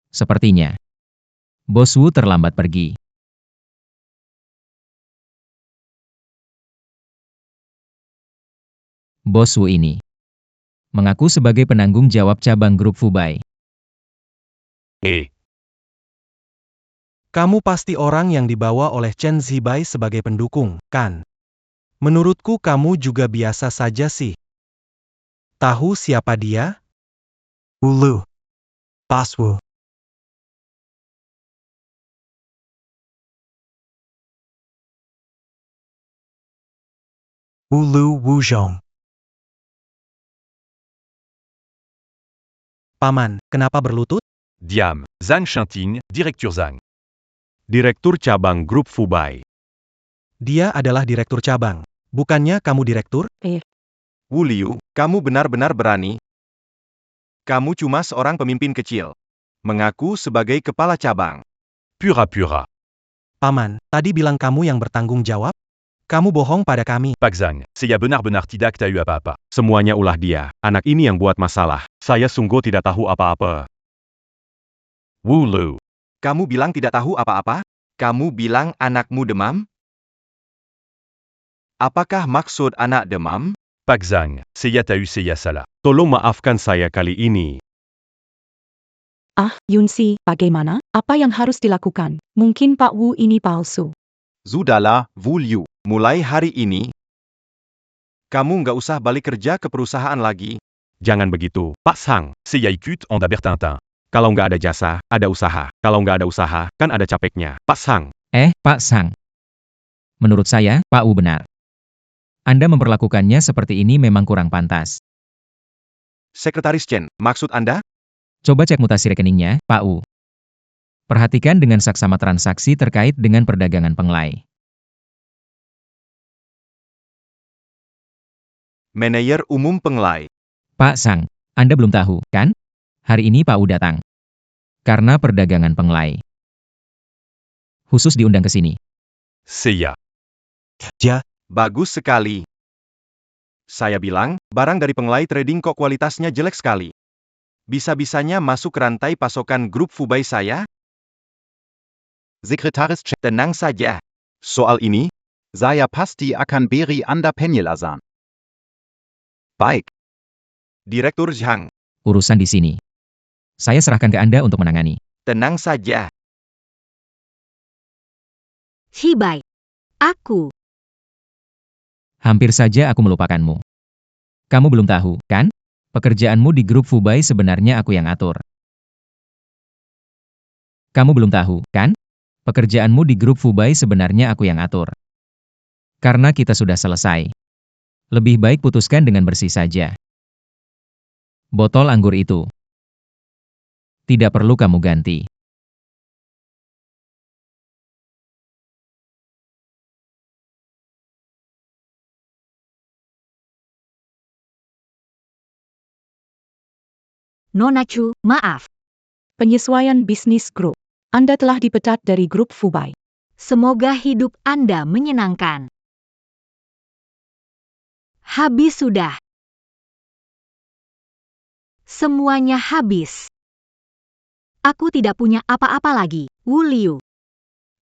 Sepertinya. Bos Wu terlambat pergi. Bos Wu ini mengaku sebagai penanggung jawab cabang grup Fubai. Kamu pasti orang yang dibawa oleh Chen Zibai sebagai pendukung, kan? Menurutku kamu juga biasa saja sih. Tahu siapa dia? Wu. Boss Wu. Wu Wuzhong. Paman, kenapa berlutut? Diam, Zhang Shanting, Direktur Zhang. Direktur cabang grup Fubai. Dia adalah direktur cabang. Bukannya kamu direktur? Wu Liu, kamu benar-benar berani. Kamu cuma seorang pemimpin kecil. Mengaku sebagai kepala cabang. Pura. Paman, tadi bilang kamu yang bertanggung jawab? Kamu bohong pada kami. Pak Zhang, saya benar-benar tidak tahu apa-apa. Semuanya ulah dia. Anak ini yang buat masalah. Saya sungguh tidak tahu apa-apa. Wu Lu. Kamu bilang tidak tahu apa-apa? Kamu bilang anakmu demam? Apakah maksud anak demam? Pak Zhang, saya tahu saya salah. Tolong maafkan saya kali ini. Yunsi, bagaimana? Apa yang harus dilakukan? Mungkin Pak Wu ini palsu. Sudahlah, Wu Liu. Mulai hari ini, kamu nggak usah balik kerja ke perusahaan lagi. Jangan begitu, Pak Sang. Saya ikut Anda bertintin. Kalau nggak ada jasa, ada usaha. Kalau nggak ada usaha, kan ada capeknya. Pak Sang. Pak Sang. Menurut saya, Pak Wu benar. Anda memperlakukannya seperti ini memang kurang pantas. Sekretaris Chen, maksud Anda? Coba cek mutasi rekeningnya, Pak Wu. Perhatikan dengan saksama transaksi terkait dengan perdagangan penglai. Manajer Umum Penglai. Pak Sang, Anda belum tahu, kan? Hari ini Pak Wu datang. Karena perdagangan penglai. Khusus diundang ke sini. Saya. Bagus sekali. Saya bilang, barang dari penglai trading kok kualitasnya jelek sekali. Bisa-bisanya masuk ke rantai pasokan grup Fubai saya? Sekretaris Chen. Tenang saja. Soal ini, Saya pasti akan beri Anda penjelasan. Baik. Direktur Zhang, Urusan di sini. Saya serahkan ke Anda untuk menangani. tenang saja. Zibai. Aku. Hampir saja aku melupakanmu. Kamu belum tahu, kan? Pekerjaanmu di grup Fubai sebenarnya aku yang atur. Kamu belum tahu, kan? Pekerjaanmu di grup Fubai sebenarnya aku yang atur. Karena kita sudah selesai. Lebih baik putuskan dengan bersih saja. Botol anggur itu. Tidak perlu kamu ganti. Nona Chu, maaf. Penyesuaian bisnis grup. Anda telah dipecat dari grup Fubai. Semoga hidup Anda menyenangkan. Habis sudah. Semuanya habis. Aku tidak punya apa-apa lagi, Wu Liu.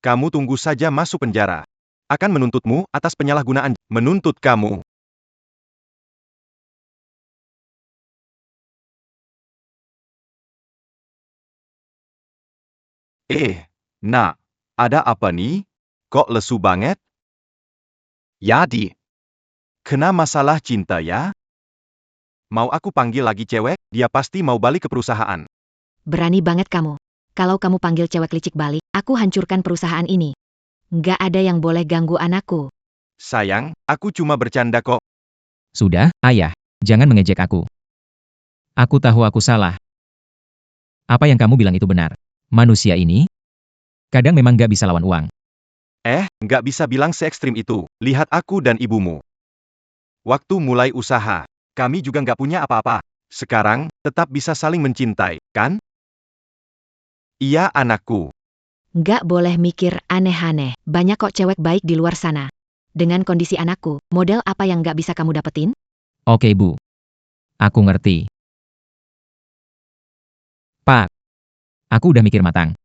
Kamu tunggu saja masuk penjara. Akan menuntutmu atas penyalahgunaan. Menuntut kamu. Nak, ada apa nih? Kok lesu banget? Ja, die. Kena masalah cinta ya? Mau aku panggil lagi cewek? Dia pasti mau balik ke perusahaan. Berani banget kamu. Kalau kamu panggil cewek licik balik, aku hancurkan perusahaan ini. Nggak ada yang boleh ganggu anakku. Sayang, aku cuma bercanda kok. Sudah, ayah. Jangan mengejek aku. Aku tahu aku salah. Apa yang kamu bilang itu benar. Manusia ini, kadang memang gak bisa lawan uang. Nggak bisa bilang se-ekstrim itu. Lihat aku dan ibumu. Waktu mulai usaha. Kami juga nggak punya apa-apa. Sekarang, tetap bisa saling mencintai, kan? Iya anakku. Nggak boleh mikir aneh-aneh. Banyak kok cewek baik di luar sana. Dengan kondisi anakku, model apa yang nggak bisa kamu dapetin? Oke, Bu. Aku ngerti. Pak, aku udah mikir matang.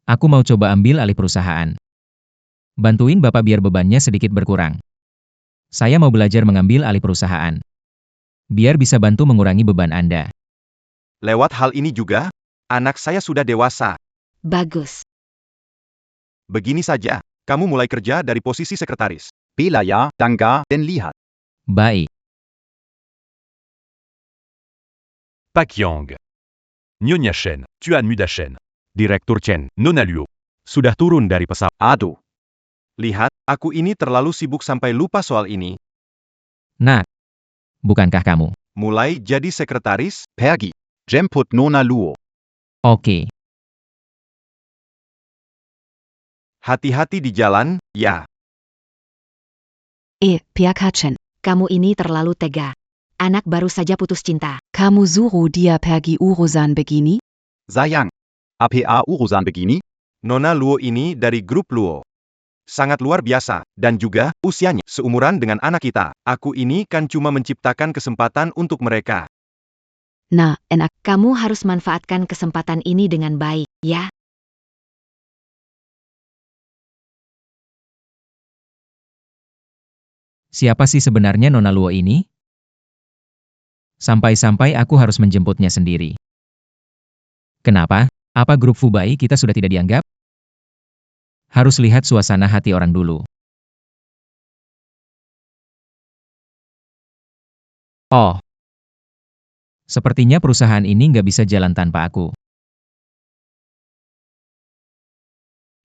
Aku mau coba ambil alih perusahaan. Bantuin Bapak biar bebannya sedikit berkurang. Saya mau belajar mengambil alih perusahaan. Biar bisa bantu mengurangi beban Anda. Lewat hal ini juga, anak saya sudah dewasa. Bagus. Begini saja, kamu mulai kerja dari posisi sekretaris. Bela ya, Danga, den lihat. Baik. Pak Yang. Nyonya Shen, Tuan Muda Shen. Direktur Chen, Nona Luo. sudah turun dari pesawat. Aduh. Lihat, aku ini terlalu sibuk sampai lupa soal ini. Nak, bukankah kamu? Mulai jadi sekretaris, Pergi. Jemput Nona Luo. Oke. hati-hati di jalan, ya. Pihak Hachen, kamu ini terlalu tega. Anak baru saja putus cinta. Kamu suruh dia pergi urusan begini? Sayang. APA urusan begini? Nona Luo ini dari grup Luo. Sangat luar biasa, dan juga, usianya, seumuran dengan anak kita. Aku ini kan cuma menciptakan kesempatan untuk mereka. Nah, enak. Kamu harus manfaatkan kesempatan ini dengan baik, ya. Siapa sih sebenarnya Nona Luo ini? Sampai-sampai aku harus menjemputnya sendiri. Kenapa? Apa grup Fubai kita sudah tidak dianggap? Harus lihat suasana hati orang dulu. Oh. Sepertinya perusahaan ini nggak bisa jalan tanpa aku.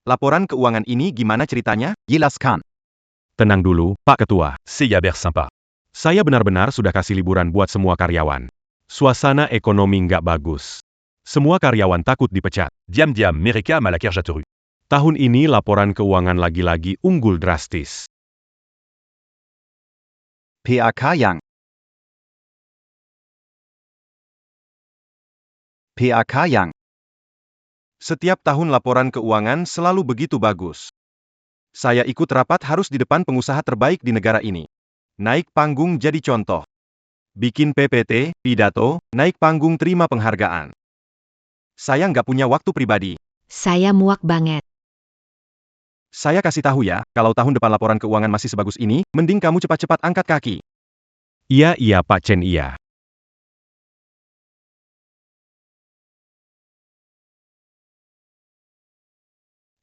Laporan keuangan ini gimana ceritanya? Jelaskan. Tenang dulu, Pak Ketua. C'est Yaber sympa. Saya benar-benar sudah kasih liburan buat semua karyawan. Suasana ekonomi nggak bagus. Semua karyawan takut dipecat. Diam diam, mereka malah kerja terus. Tahun ini laporan keuangan lagi-lagi unggul drastis. PAK yang. PAK yang. Setiap tahun laporan keuangan selalu begitu bagus. Saya ikut rapat harus di depan pengusaha terbaik di negara ini. Naik panggung jadi contoh. Bikin PPT, pidato, naik panggung terima penghargaan. Saya nggak punya waktu pribadi. Saya muak banget. Saya kasih tahu ya, kalau tahun depan laporan keuangan masih sebagus ini, mending kamu cepat-cepat angkat kaki. Iya Pak Chen iya.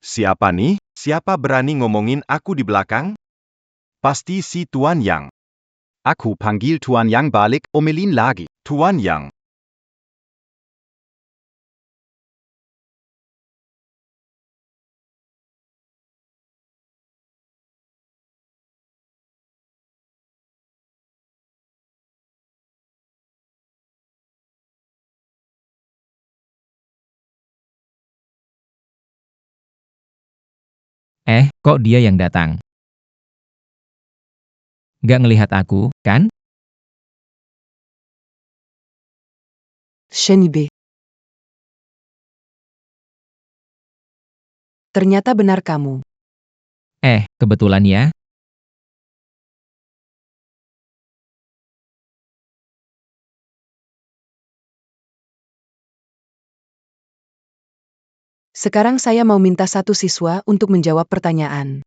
Siapa nih? Siapa berani ngomongin aku di belakang? Pasti si Tuan Yang. Aku panggil Tuan Yang balik, omelin lagi. Tuan Yang. Kok dia yang datang? Nggak ngelihat aku, kan? Shenibe. Ternyata benar kamu. Kebetulan ya. Sekarang saya mau minta satu siswa untuk menjawab pertanyaan.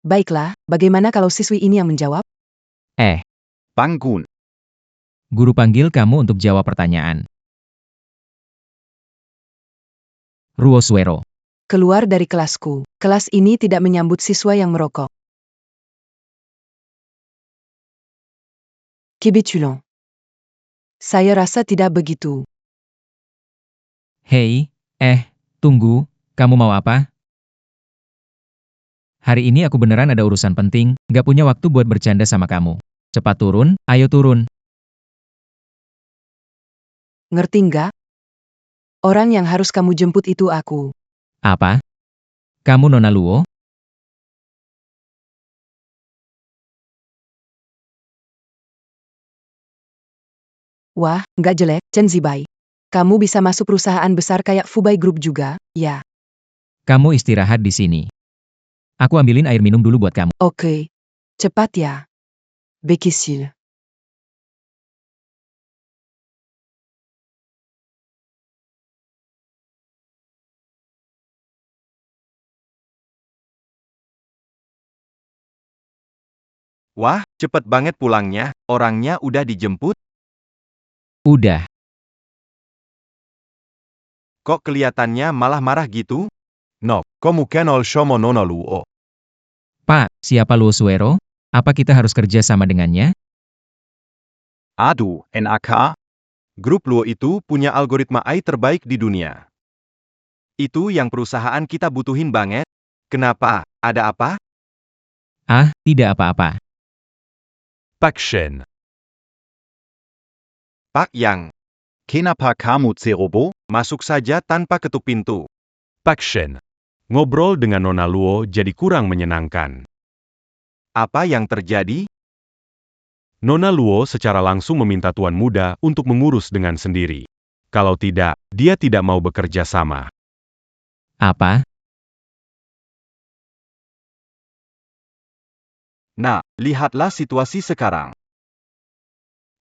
Baiklah, bagaimana kalau siswi ini yang menjawab? Bangun. Guru panggil kamu untuk jawab pertanyaan. Ruo Suero. Keluar dari kelasku. Kelas ini tidak menyambut siswa yang merokok. Kebetulan. Saya rasa tidak begitu. Hei, Tunggu, kamu mau apa? Hari ini aku beneran ada urusan penting, gak punya waktu buat bercanda sama kamu. Cepat turun, ayo turun. Ngerti nggak? Orang yang harus kamu jemput itu aku. Apa? Kamu Nona Luo? Wah, nggak jelek, Chen Zibai. Kamu bisa masuk perusahaan besar kayak Fubai Group juga, ya. Kamu istirahat di sini. Aku ambilin air minum dulu buat kamu. Oke. Cepat ya. Bekisil. Wah, cepet banget pulangnya, orangnya udah dijemput, Udah, kok kelihatannya malah marah gitu? No, komu kenal shomo Nona Luo. Pak, siapa Luo Suero? Apa kita harus kerja sama dengannya? Aduh, NAK? Grup Luo itu punya algoritma AI terbaik di dunia. Itu yang perusahaan kita butuhin banget. Kenapa? Ada apa? Ah, tidak apa-apa. Pak Shen. Pak Yang, Kenapa kamu ceroboh? masuk saja tanpa ketuk pintu. Pak Shen. Ngobrol dengan Nona Luo jadi kurang menyenangkan. Apa yang terjadi? Nona Luo secara langsung meminta tuan muda untuk mengurus dengan sendiri. Kalau tidak, dia tidak mau bekerja sama. Apa? Nah, lihatlah situasi sekarang.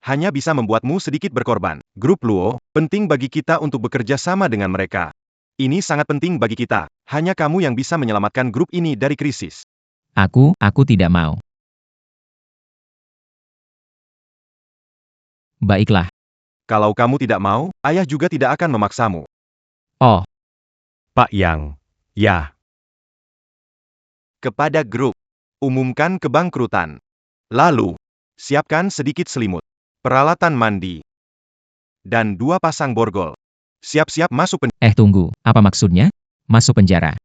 Hanya bisa membuatmu sedikit berkorban. Grup Luo, penting bagi kita untuk bekerja sama dengan mereka. Ini sangat penting bagi kita. Hanya kamu yang bisa menyelamatkan grup ini dari krisis. Aku tidak mau. Baiklah. Kalau kamu tidak mau, ayah juga tidak akan memaksamu. Oh, Pak Yang. Ya. Kepada grup, umumkan kebangkrutan. Lalu, siapkan sedikit selimut, peralatan mandi, dan 2 pasang borgol. Siap-siap masuk tunggu, apa maksudnya? Masuk penjara.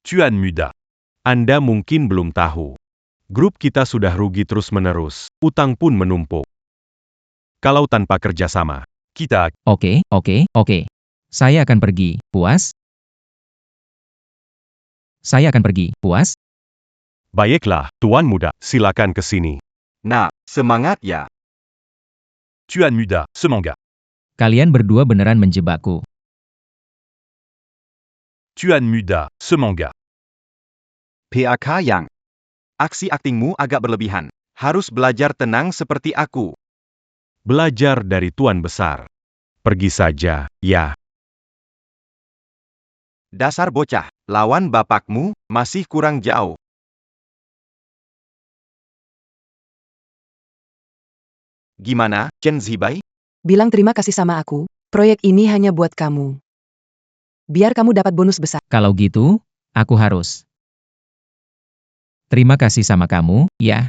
Tuan muda. Anda mungkin belum tahu. Grup kita sudah rugi terus-menerus, utang pun menumpuk. Kalau tanpa kerjasama, kita Oke. Saya akan pergi, puas? Saya akan pergi, puas? Baiklah, Tuan Muda, silakan ke sini. Nah, semangat ya. Tuan Muda, semangat. Kalian berdua beneran menjebakku. Tuan Muda, semangat. PAK Yang. Aksi aktingmu agak berlebihan. Harus belajar tenang seperti aku. Belajar dari Tuan Besar. Pergi saja, ya. Dasar bocah, lawan bapakmu, masih kurang jauh. Gimana, Chen Zibai? Bilang terima kasih sama aku. Proyek ini hanya buat kamu. Biar kamu dapat bonus besar. Kalau gitu, aku harus. Terima kasih sama kamu, ya.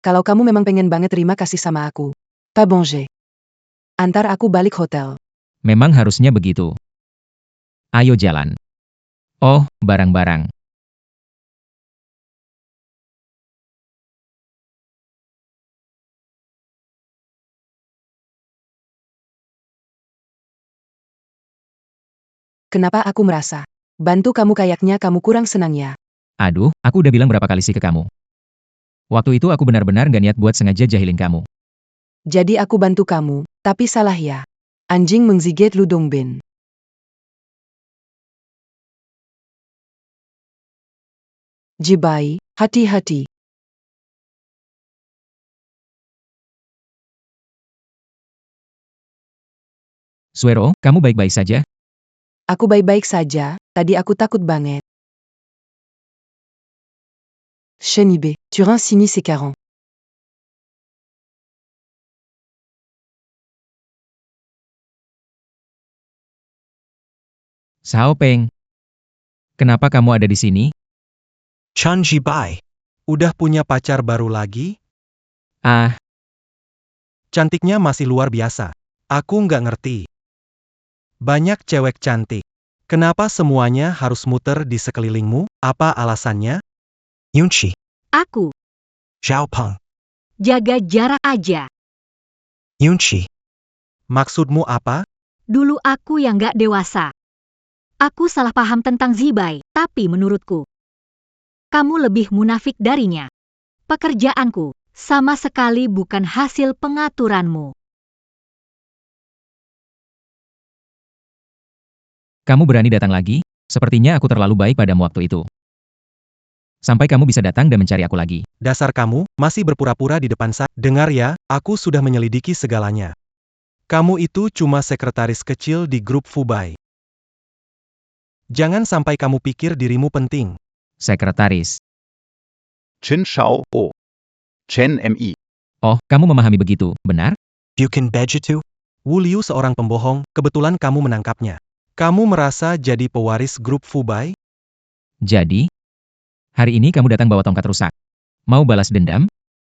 Kalau kamu memang pengen banget terima kasih sama aku. Pas bonje. Antar aku balik hotel. Memang harusnya begitu. Ayo jalan. Oh, barang-barang. Kenapa aku merasa bantu kamu kayaknya kamu kurang senang ya? Aduh, aku udah bilang berapa kali sih ke kamu. Waktu itu aku benar-benar gak niat buat sengaja jahilin kamu. Jadi aku bantu kamu, tapi salah ya. Anjing menggigit ludung Ben. Jibai, hati-hati. Suero, kamu baik-baik saja? Aku baik-baik saja, tadi aku takut banget. Chenibe, Turin sini sekarang. Sao Peng. Kenapa kamu ada di sini? Chen Zibai. Udah punya pacar baru lagi? Ah, Cantiknya masih luar biasa. Aku nggak ngerti. Banyak cewek cantik. Kenapa semuanya harus muter di sekelilingmu? Apa alasannya? Yunchi. Aku, Zhao Peng. jaga jarak aja. Yunchi. Maksudmu apa? Dulu aku yang gak dewasa. Aku salah paham tentang Zibai, tapi menurutku, kamu lebih munafik darinya. Pekerjaanku sama sekali bukan hasil pengaturanmu. Kamu berani datang lagi? Sepertinya aku terlalu baik padamu waktu itu. Sampai kamu bisa datang dan mencari aku lagi. Dasar kamu, masih berpura-pura di depan saya. Dengar ya, aku sudah menyelidiki segalanya. Kamu itu cuma sekretaris kecil di grup Fubai. Jangan sampai kamu pikir dirimu penting. Sekretaris. Chen Shao O. Chen Mi. Oh, kamu memahami begitu, benar? Bukan begitu? Wu Liu seorang pembohong, kebetulan kamu menangkapnya. Kamu merasa jadi pewaris grup Fubai? Jadi, hari ini kamu datang bawa tongkat rusak. Mau balas dendam?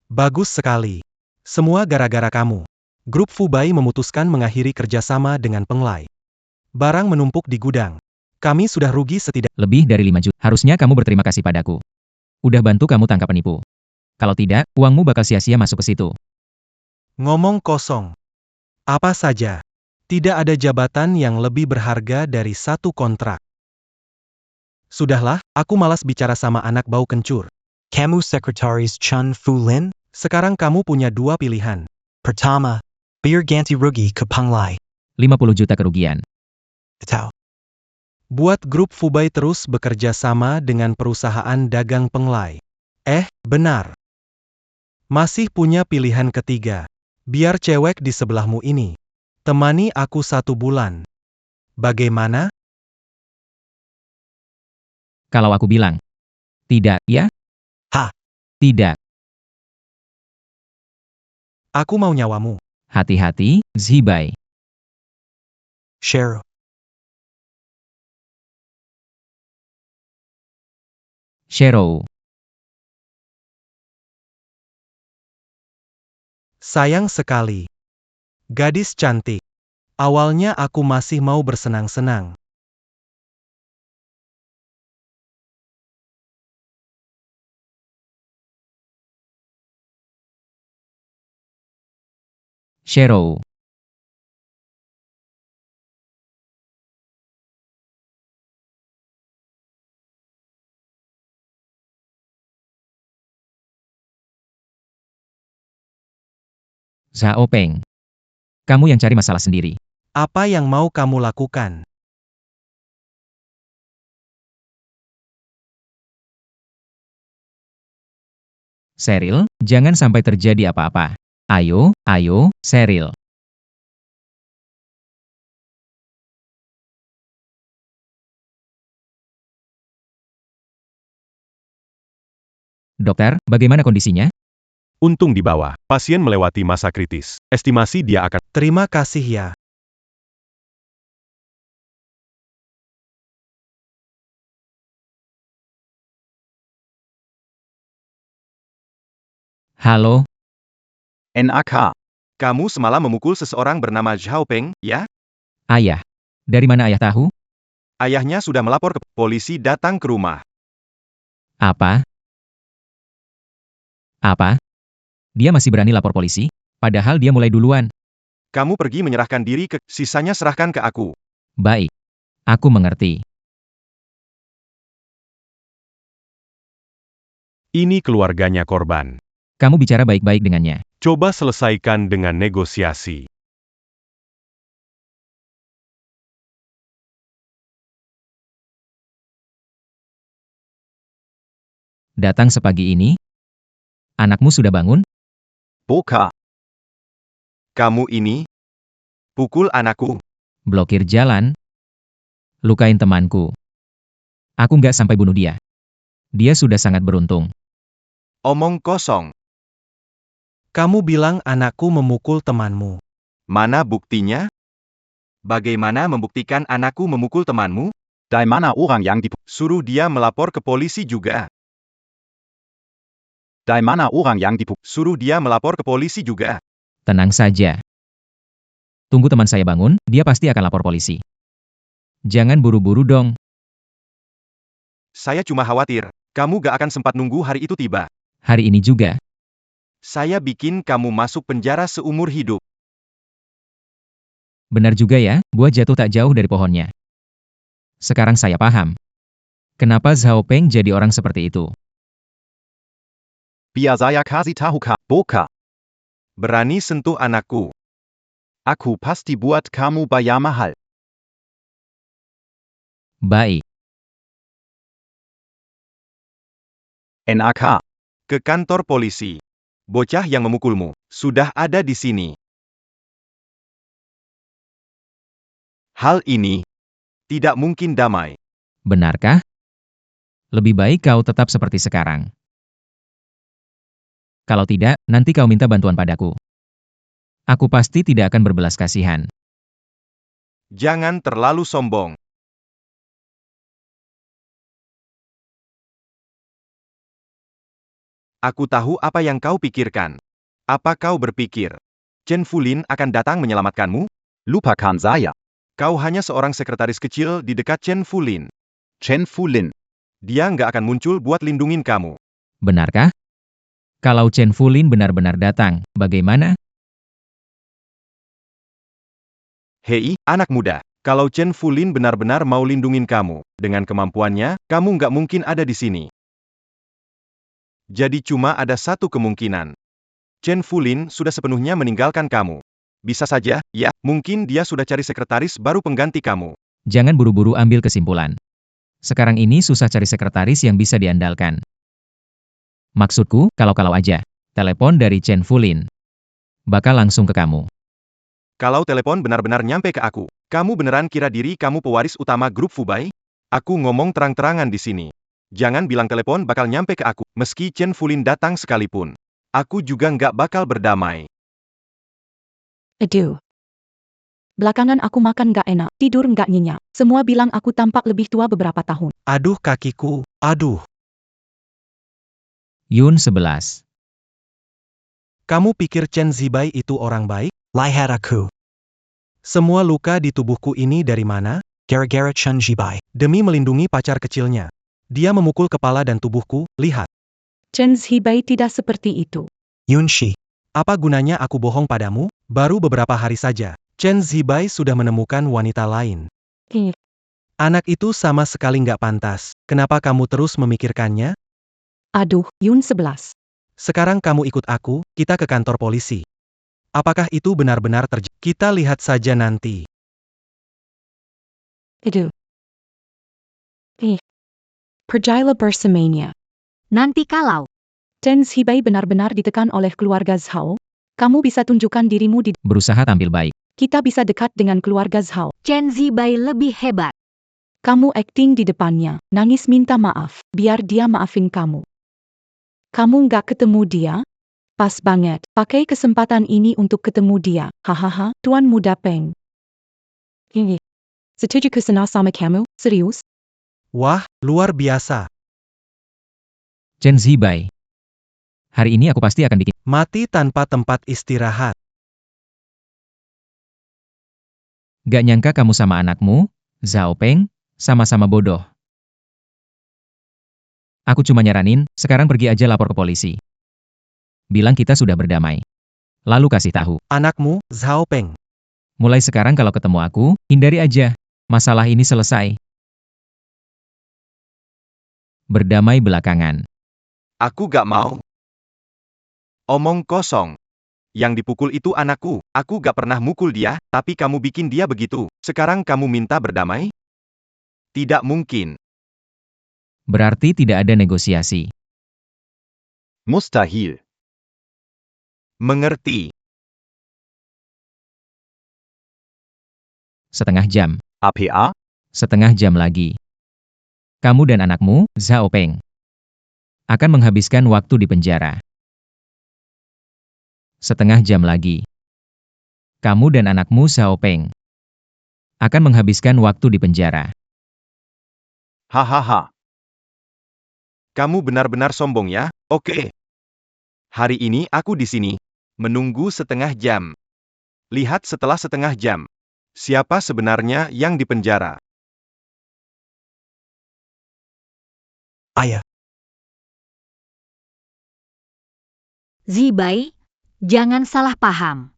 Bagus sekali. Semua gara-gara kamu. Grup Fubai memutuskan mengakhiri kerjasama dengan Penglai. Barang menumpuk di gudang. Kami sudah rugi Lebih dari 5 juta. Harusnya kamu berterima kasih padaku. Udah bantu kamu tangkap penipu. Kalau tidak, uangmu bakal sia-sia masuk ke situ. Ngomong kosong. Apa saja. Tidak ada jabatan yang lebih berharga dari satu kontrak. Sudahlah, aku malas bicara sama anak bau kencur. Kamu Sekretaris Chun Fu Lin? Sekarang kamu punya dua pilihan. Pertama, bayar ganti rugi ke Penglai. 50 juta kerugian. Atau, Buat grup Fubai terus bekerja sama dengan perusahaan dagang Penglai. Benar. Masih punya pilihan ketiga. Biar cewek di sebelahmu ini temani aku 1 bulan. Bagaimana? Kalau aku bilang, tidak, ya? Ha. Tidak. Aku mau nyawamu. Hati-hati, Zibai. Shero. Shero. Sayang sekali. Gadis cantik. Awalnya aku masih mau bersenang-senang. Shero. Zhao Peng. Kamu yang cari masalah sendiri. Apa yang mau kamu lakukan? Cheryl, jangan sampai terjadi apa-apa. Ayo, Cheryl. Dokter, bagaimana kondisinya? Untung di bawah, pasien melewati masa kritis. Estimasi dia akan... Terima kasih ya. Halo, NAK. Kamu semalam memukul seseorang bernama Zhao Peng, ya? ayah. Dari mana ayah tahu? Ayahnya sudah melapor ke polisi datang ke rumah. Apa? Apa? Dia masih berani lapor polisi? Padahal dia mulai duluan. Kamu pergi menyerahkan diri ke, sisanya serahkan ke aku. Baik. Aku mengerti. Ini keluarganya korban. Kamu bicara baik-baik dengannya. Coba selesaikan dengan negosiasi. Datang sepagi ini? Anakmu sudah bangun? Boka. Kamu ini? Pukul anakku. Blokir jalan? Lukain temanku. Aku nggak sampai bunuh dia. Dia sudah sangat beruntung. Omong kosong. Kamu bilang anakku memukul temanmu. Mana buktinya? Bagaimana membuktikan anakku memukul temanmu? Dari mana orang yang Suruh dia melapor ke polisi juga. Dari mana orang yang Suruh dia melapor ke polisi juga. Tenang saja. Tunggu teman saya bangun, dia pasti akan lapor polisi. Jangan buru-buru dong. Saya cuma khawatir, kamu gak akan sempat nunggu hari itu tiba. Hari ini juga. Saya bikin kamu masuk penjara seumur hidup. Benar juga ya, buah jatuh tak jauh dari pohonnya. Sekarang saya paham. Kenapa Zhao Peng jadi orang seperti itu? Biar saya kasih tahu Boka. Berani sentuh anakku. Aku pasti buat kamu bayar mahal. Baik. NAK. Ke kantor polisi. Bocah yang memukulmu, sudah ada di sini. Hal ini tidak mungkin damai. Benarkah? Lebih baik kau tetap seperti sekarang. Kalau tidak, nanti kau minta bantuan padaku. Aku pasti tidak akan berbelas kasihan. Jangan terlalu sombong. Aku tahu apa yang kau pikirkan. Apa kau berpikir Chen Fulin akan datang menyelamatkanmu? Lupakan saya. Kau hanya seorang sekretaris kecil di dekat Chen Fulin. Chen Fulin. Dia nggak akan muncul buat lindungin kamu. Benarkah? Kalau Chen Fulin benar-benar datang, bagaimana? Hei, anak muda. Kalau Chen Fulin benar-benar mau lindungin kamu, dengan kemampuannya, kamu nggak mungkin ada di sini. Jadi cuma ada satu kemungkinan. Chen Fulin sudah sepenuhnya meninggalkan kamu. Bisa saja, ya, mungkin dia sudah cari sekretaris baru pengganti kamu. Jangan buru-buru ambil kesimpulan. Sekarang ini susah cari sekretaris yang bisa diandalkan. Maksudku, kalau-kalau aja. Telepon dari Chen Fulin. Bakal langsung ke kamu. Kalau telepon benar-benar nyampe ke aku, kamu beneran kira diri kamu pewaris utama grup Fubai? Aku ngomong terang-terangan di sini. Jangan bilang telepon bakal nyampe ke aku, meski Chen Fulin datang sekalipun. Aku juga nggak bakal berdamai. Aduh. Belakangan aku makan nggak enak, tidur nggak nyenyak. Semua bilang aku tampak lebih tua beberapa tahun. Aduh kakiku, aduh. Yun 11. Kamu pikir Chen Zibai itu orang baik? Lihat aku. Semua luka di tubuhku ini dari mana? Gara-gara Chen Zibai. Demi melindungi pacar kecilnya. Dia memukul kepala dan tubuhku, lihat. Chen Zibai tidak seperti itu. Yun Shi. Apa gunanya aku bohong padamu? Baru beberapa hari saja, Chen Zibai sudah menemukan wanita lain. Anak itu sama sekali nggak pantas. Kenapa kamu terus memikirkannya? Aduh, Yun 11. Sekarang kamu ikut aku, kita ke kantor polisi. Apakah itu benar-benar terjadi? Kita lihat saja nanti. Aduh. Pergilah bersamanya. Nanti kalau Chen Zibai benar-benar ditekan oleh keluarga Zhao, kamu bisa tunjukkan dirimu di... Berusaha tampil baik. Kita bisa dekat dengan keluarga Zhao. Chen Zibai lebih hebat. Kamu akting di depannya, nangis minta maaf, biar dia maafin kamu. Kamu nggak ketemu dia? Pas banget, pakai kesempatan ini untuk ketemu dia. Hahaha, Tuan Muda Peng. Setuju kesana sama kamu? Serius? Wah, luar biasa. Chen Zibai. Hari ini aku pasti akan bikin. Mati tanpa tempat istirahat. Gak nyangka kamu sama anakmu, Zhao Peng, sama-sama bodoh. Aku cuma nyaranin, sekarang pergi aja lapor ke polisi. Bilang kita sudah berdamai. Lalu kasih tahu. Anakmu, Zhao Peng. Mulai sekarang kalau ketemu aku, hindari aja. Masalah ini selesai. Berdamai belakangan. Aku gak mau. Omong kosong. Yang dipukul itu anakku. Aku gak pernah mukul dia, tapi kamu bikin dia begitu. Sekarang kamu minta berdamai? Tidak mungkin. Berarti tidak ada negosiasi. Mustahil. Mengerti. Setengah jam. APA? Setengah jam lagi. Kamu dan anakmu, Zhao Peng, akan menghabiskan waktu di penjara. Setengah jam lagi. Kamu dan anakmu, Zhao Peng, akan menghabiskan waktu di penjara. Hahaha. Kamu benar-benar sombong ya? Oke. Hari ini aku di sini. Menunggu setengah jam. Lihat setelah setengah jam. Siapa sebenarnya yang dipenjara? Ayah. Zibai, jangan salah paham.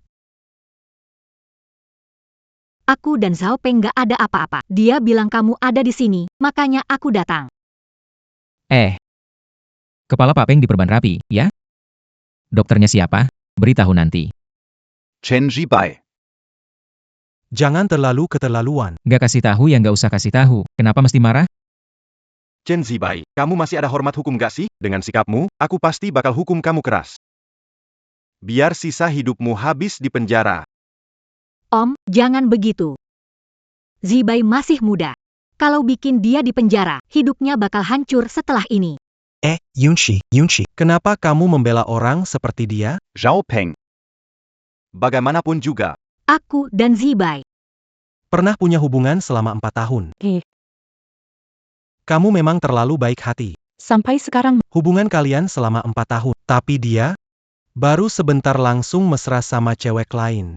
Aku dan Zhao Peng gak ada apa-apa. Dia bilang kamu ada di sini, makanya aku datang. Kepala Pak Peng diperban rapi, ya? Dokternya siapa? Beritahu nanti. Chen Zibai. Jangan terlalu keterlaluan. Gak kasih tahu yang gak usah kasih tahu. Kenapa mesti marah? Chen Zibai, kamu masih ada hormat hukum gak sih? Dengan sikapmu, aku pasti bakal hukum kamu keras. Biar sisa hidupmu habis di penjara. Om, jangan begitu. Zibai masih muda. Kalau bikin dia di penjara, hidupnya bakal hancur setelah ini. Yunshi. Kenapa kamu membela orang seperti dia? Zhao Peng. Bagaimanapun juga, Aku dan Zibai. Pernah punya hubungan selama 4 tahun. Kamu memang terlalu baik hati. Sampai sekarang, Hubungan kalian selama 4 tahun. Tapi dia baru sebentar langsung mesra sama cewek lain.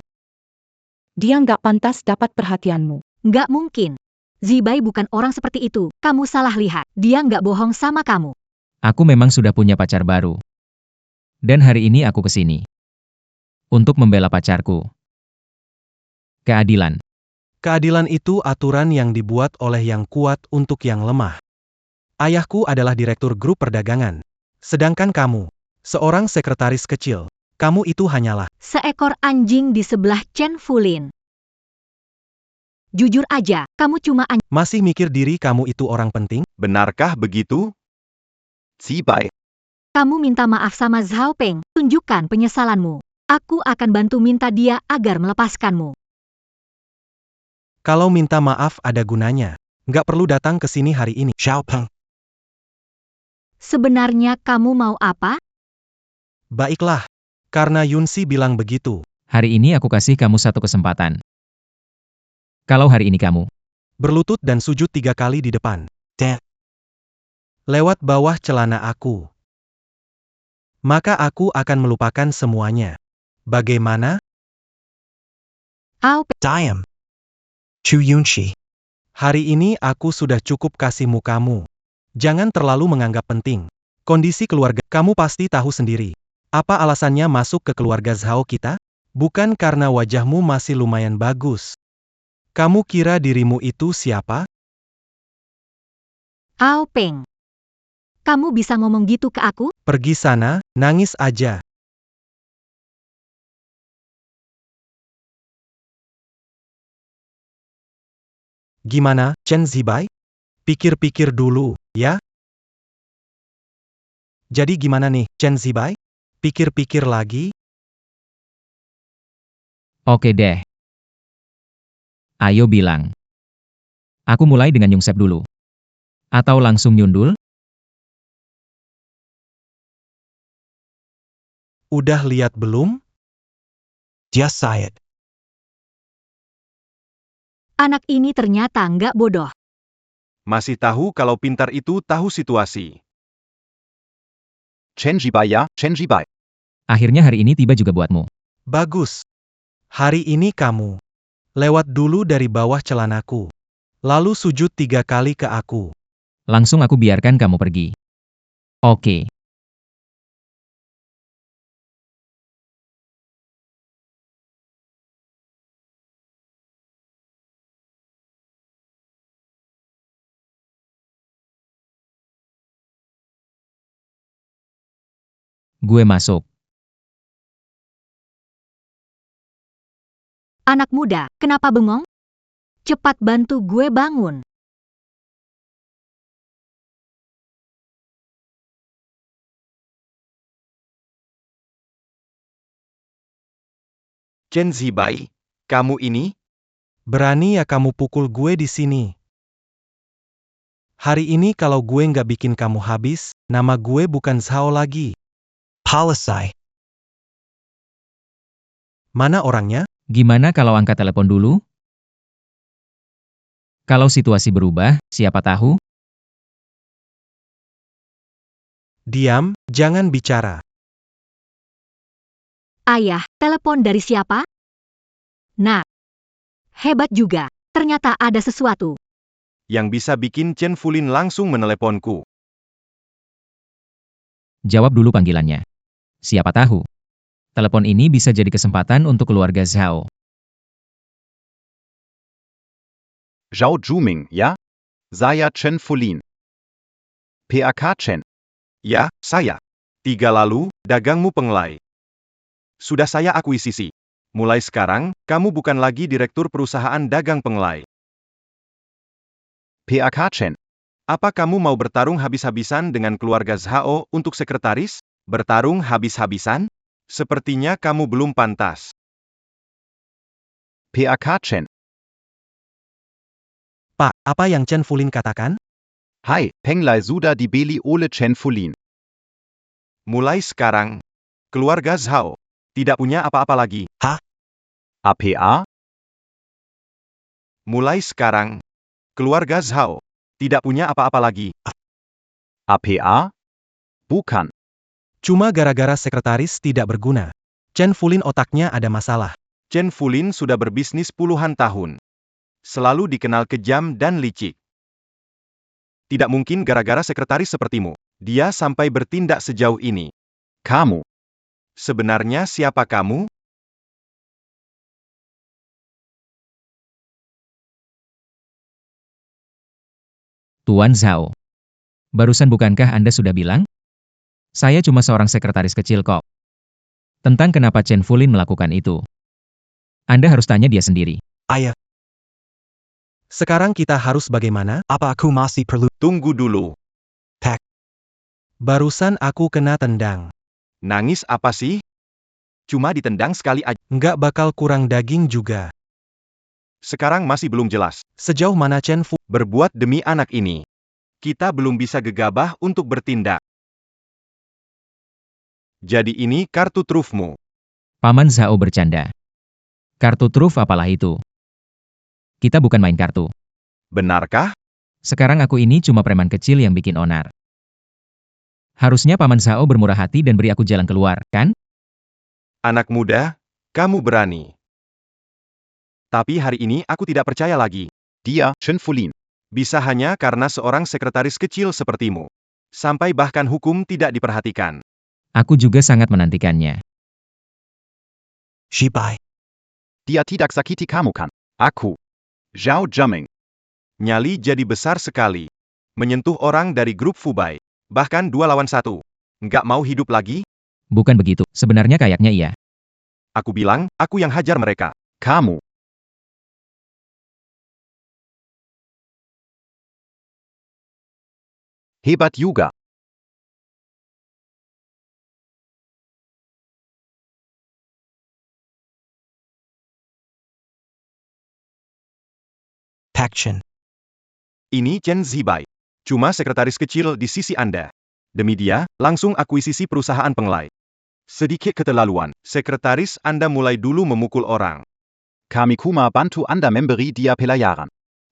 dia nggak pantas dapat perhatianmu. Nggak mungkin. Zibai bukan orang seperti itu. Kamu salah lihat. Dia nggak bohong sama kamu. Aku memang sudah punya pacar baru. Dan hari ini aku kesini. Untuk membela pacarku. Keadilan. Keadilan itu aturan yang dibuat oleh yang kuat untuk yang lemah. Ayahku adalah direktur grup perdagangan. Sedangkan kamu, seorang sekretaris kecil. Kamu itu hanyalah Seekor anjing di sebelah Chen Fulin. Jujur aja, kamu cuma anjing. masih mikir diri kamu itu orang penting? benarkah begitu? Zibai. Kamu minta maaf sama Zhao Peng. Tunjukkan penyesalanmu. Aku akan bantu minta dia agar melepaskanmu. Kalau minta maaf ada gunanya. Nggak perlu datang ke sini hari ini. Xiao Peng. Sebenarnya kamu mau apa? Baiklah. Karena Yunsi bilang begitu. Hari ini aku kasih kamu satu kesempatan. Kalau hari ini kamu Berlutut dan sujud 3 kali di depan. Dan. Lewat bawah celana aku. Maka aku akan melupakan semuanya. Bagaimana? Ao Peng. Diam. Chu Yunshi. Hari ini aku sudah cukup kasihmu kamu. Jangan terlalu menganggap penting. Kondisi keluarga kamu pasti tahu sendiri. Apa alasannya masuk ke keluarga Zhao kita? Bukan karena wajahmu masih lumayan bagus. Kamu kira dirimu itu siapa? Ao Peng. Kamu bisa ngomong gitu ke aku? Pergi sana, nangis aja. Gimana, Chen Zibai? Pikir-pikir dulu, ya? Jadi gimana nih, Chen Zibai? Pikir-pikir lagi? oke deh. Ayo bilang. Aku mulai dengan Yungsep dulu. Atau langsung nyundul? Udah lihat belum? Just say it. Anak ini ternyata nggak bodoh. Masih tahu kalau pintar itu tahu situasi. Chen Zibai ya, Chen Zibai. Akhirnya hari ini tiba juga buatmu. Bagus. Hari ini kamu lewat dulu dari bawah celanaku. Lalu sujud 3 kali ke aku. Langsung aku biarkan kamu pergi. Oke. Gue masuk. Anak muda, kenapa bengong? Cepat bantu gue bangun. Chen Zibai, kamu ini? Berani ya kamu pukul gue di sini. Hari ini kalau gue nggak bikin kamu habis, nama gue bukan Zhao lagi. Palisai. Mana orangnya? Gimana kalau angkat telepon dulu? Kalau situasi berubah, siapa tahu? Diam, jangan bicara. Ayah, telepon dari siapa? Nah, hebat juga. Ternyata ada sesuatu. Yang bisa bikin Chen Fulin langsung meneleponku. Jawab dulu panggilannya. Siapa tahu. Telepon ini bisa jadi kesempatan untuk keluarga Zhao. Zhao Juming, ya? Saya Chen Fulin. PAK Chen. Ya, saya. 3 lalu, dagangmu pengelai. Sudah saya akuisisi. Mulai sekarang, kamu bukan lagi direktur perusahaan dagang pengelai. PAK Chen. Apa kamu mau bertarung habis-habisan dengan keluarga Zhao untuk sekretaris? Bertarung habis-habisan? Sepertinya kamu belum pantas. PAK Chen. Pak, apa yang Chen Fulin katakan? Hai, Penglai sudah dibeli oleh Chen Fulin. Mulai sekarang, keluarga Zhao tidak punya apa-apa lagi. APA? Mulai sekarang, keluarga Zhao tidak punya apa-apa lagi. APA? Bukan. Cuma gara-gara sekretaris tidak berguna. Chen Fulin otaknya ada masalah. Chen Fulin sudah berbisnis puluhan tahun. Selalu dikenal kejam dan licik. Tidak mungkin gara-gara sekretaris sepertimu, dia sampai bertindak sejauh ini. Kamu. Sebenarnya siapa kamu? Tuan Zhao. Barusan bukankah Anda sudah bilang? Saya cuma seorang sekretaris kecil kok. Tentang kenapa Chen Fulin melakukan itu. Anda harus tanya dia sendiri. Ayah, Sekarang kita harus bagaimana? apa aku masih perlu? Tunggu dulu. Barusan aku kena tendang. Nangis apa sih? Cuma ditendang sekali aja. Nggak bakal kurang daging juga. Sekarang masih belum jelas. Sejauh mana Chen Fu? Berbuat demi anak ini. Kita belum bisa gegabah untuk bertindak. Jadi ini kartu trufmu. Paman Zhao bercanda. Kartu truf apalah itu? Kita bukan main kartu. Benarkah? Sekarang aku ini cuma preman kecil yang bikin onar. Harusnya Paman Zhao bermurah hati dan beri aku jalan keluar, kan? Anak muda, kamu berani. Tapi hari ini aku tidak percaya lagi. Dia, Chen Fulin. Bisa hanya karena seorang sekretaris kecil sepertimu. Sampai bahkan hukum tidak diperhatikan. Aku juga sangat menantikannya. Shibai. Dia tidak sakiti kamu kan? Aku. Zhao Juming. Nyali jadi besar sekali. Menyentuh orang dari grup Fubai. Bahkan 2 lawan 1. Nggak mau hidup lagi? Bukan begitu, sebenarnya kayaknya iya. Aku bilang, aku yang hajar mereka. Kamu. Hebat juga. Pak Chen. Ini Chen Zibai. Cuma sekretaris kecil di sisi Anda. Demi dia, langsung akuisisi perusahaan pengelai. Sedikit keterlaluan, sekretaris Anda mulai dulu memukul orang. Kami kuma bantu Anda memberi dia pelajaran.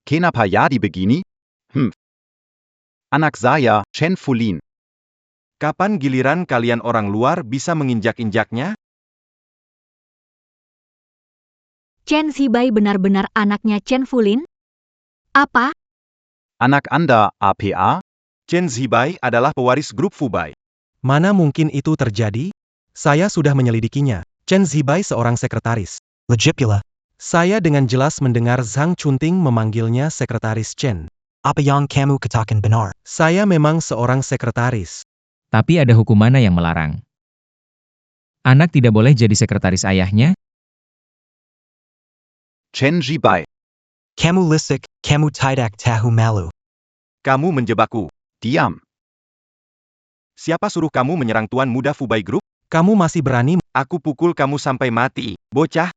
Kenapa jadi begini? Anak saya, Chen Fulin. Kapan giliran kalian orang luar bisa menginjak-injaknya? Chen Zibai benar-benar anaknya Chen Fulin? Apa? Anak Anda, APA? Chen Zibai adalah pewaris grup Fubai. Mana mungkin itu terjadi? Saya sudah menyelidikinya. Chen Zibai seorang sekretaris. Legipula. Saya dengan jelas mendengar Zhang Chunting memanggilnya sekretaris Chen. Apa yang kamu katakan benar? Saya memang seorang sekretaris. Tapi ada hukum mana yang melarang? Anak tidak boleh jadi sekretaris ayahnya? Chen Zibai. Kamu lisik, kamu tidak tahu malu. Kamu menjebakku. Diam. Siapa suruh kamu menyerang Tuan Muda Fubai Group? Kamu masih berani? Aku pukul kamu sampai mati, bocah.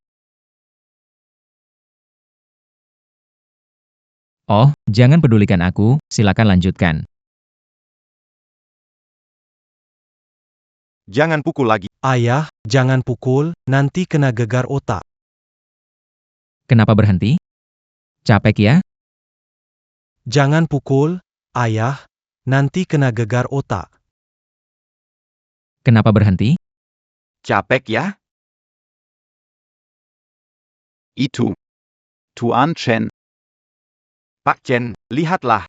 Oh, jangan pedulikan aku, silakan lanjutkan. Jangan pukul lagi. Ayah, jangan pukul, nanti kena gegar otak. Kenapa berhenti? Capek ya? Jangan pukul, ayah, nanti kena gegar otak. Kenapa berhenti? Capek ya? Itu. Tuan Chen. Pak Chen, lihatlah.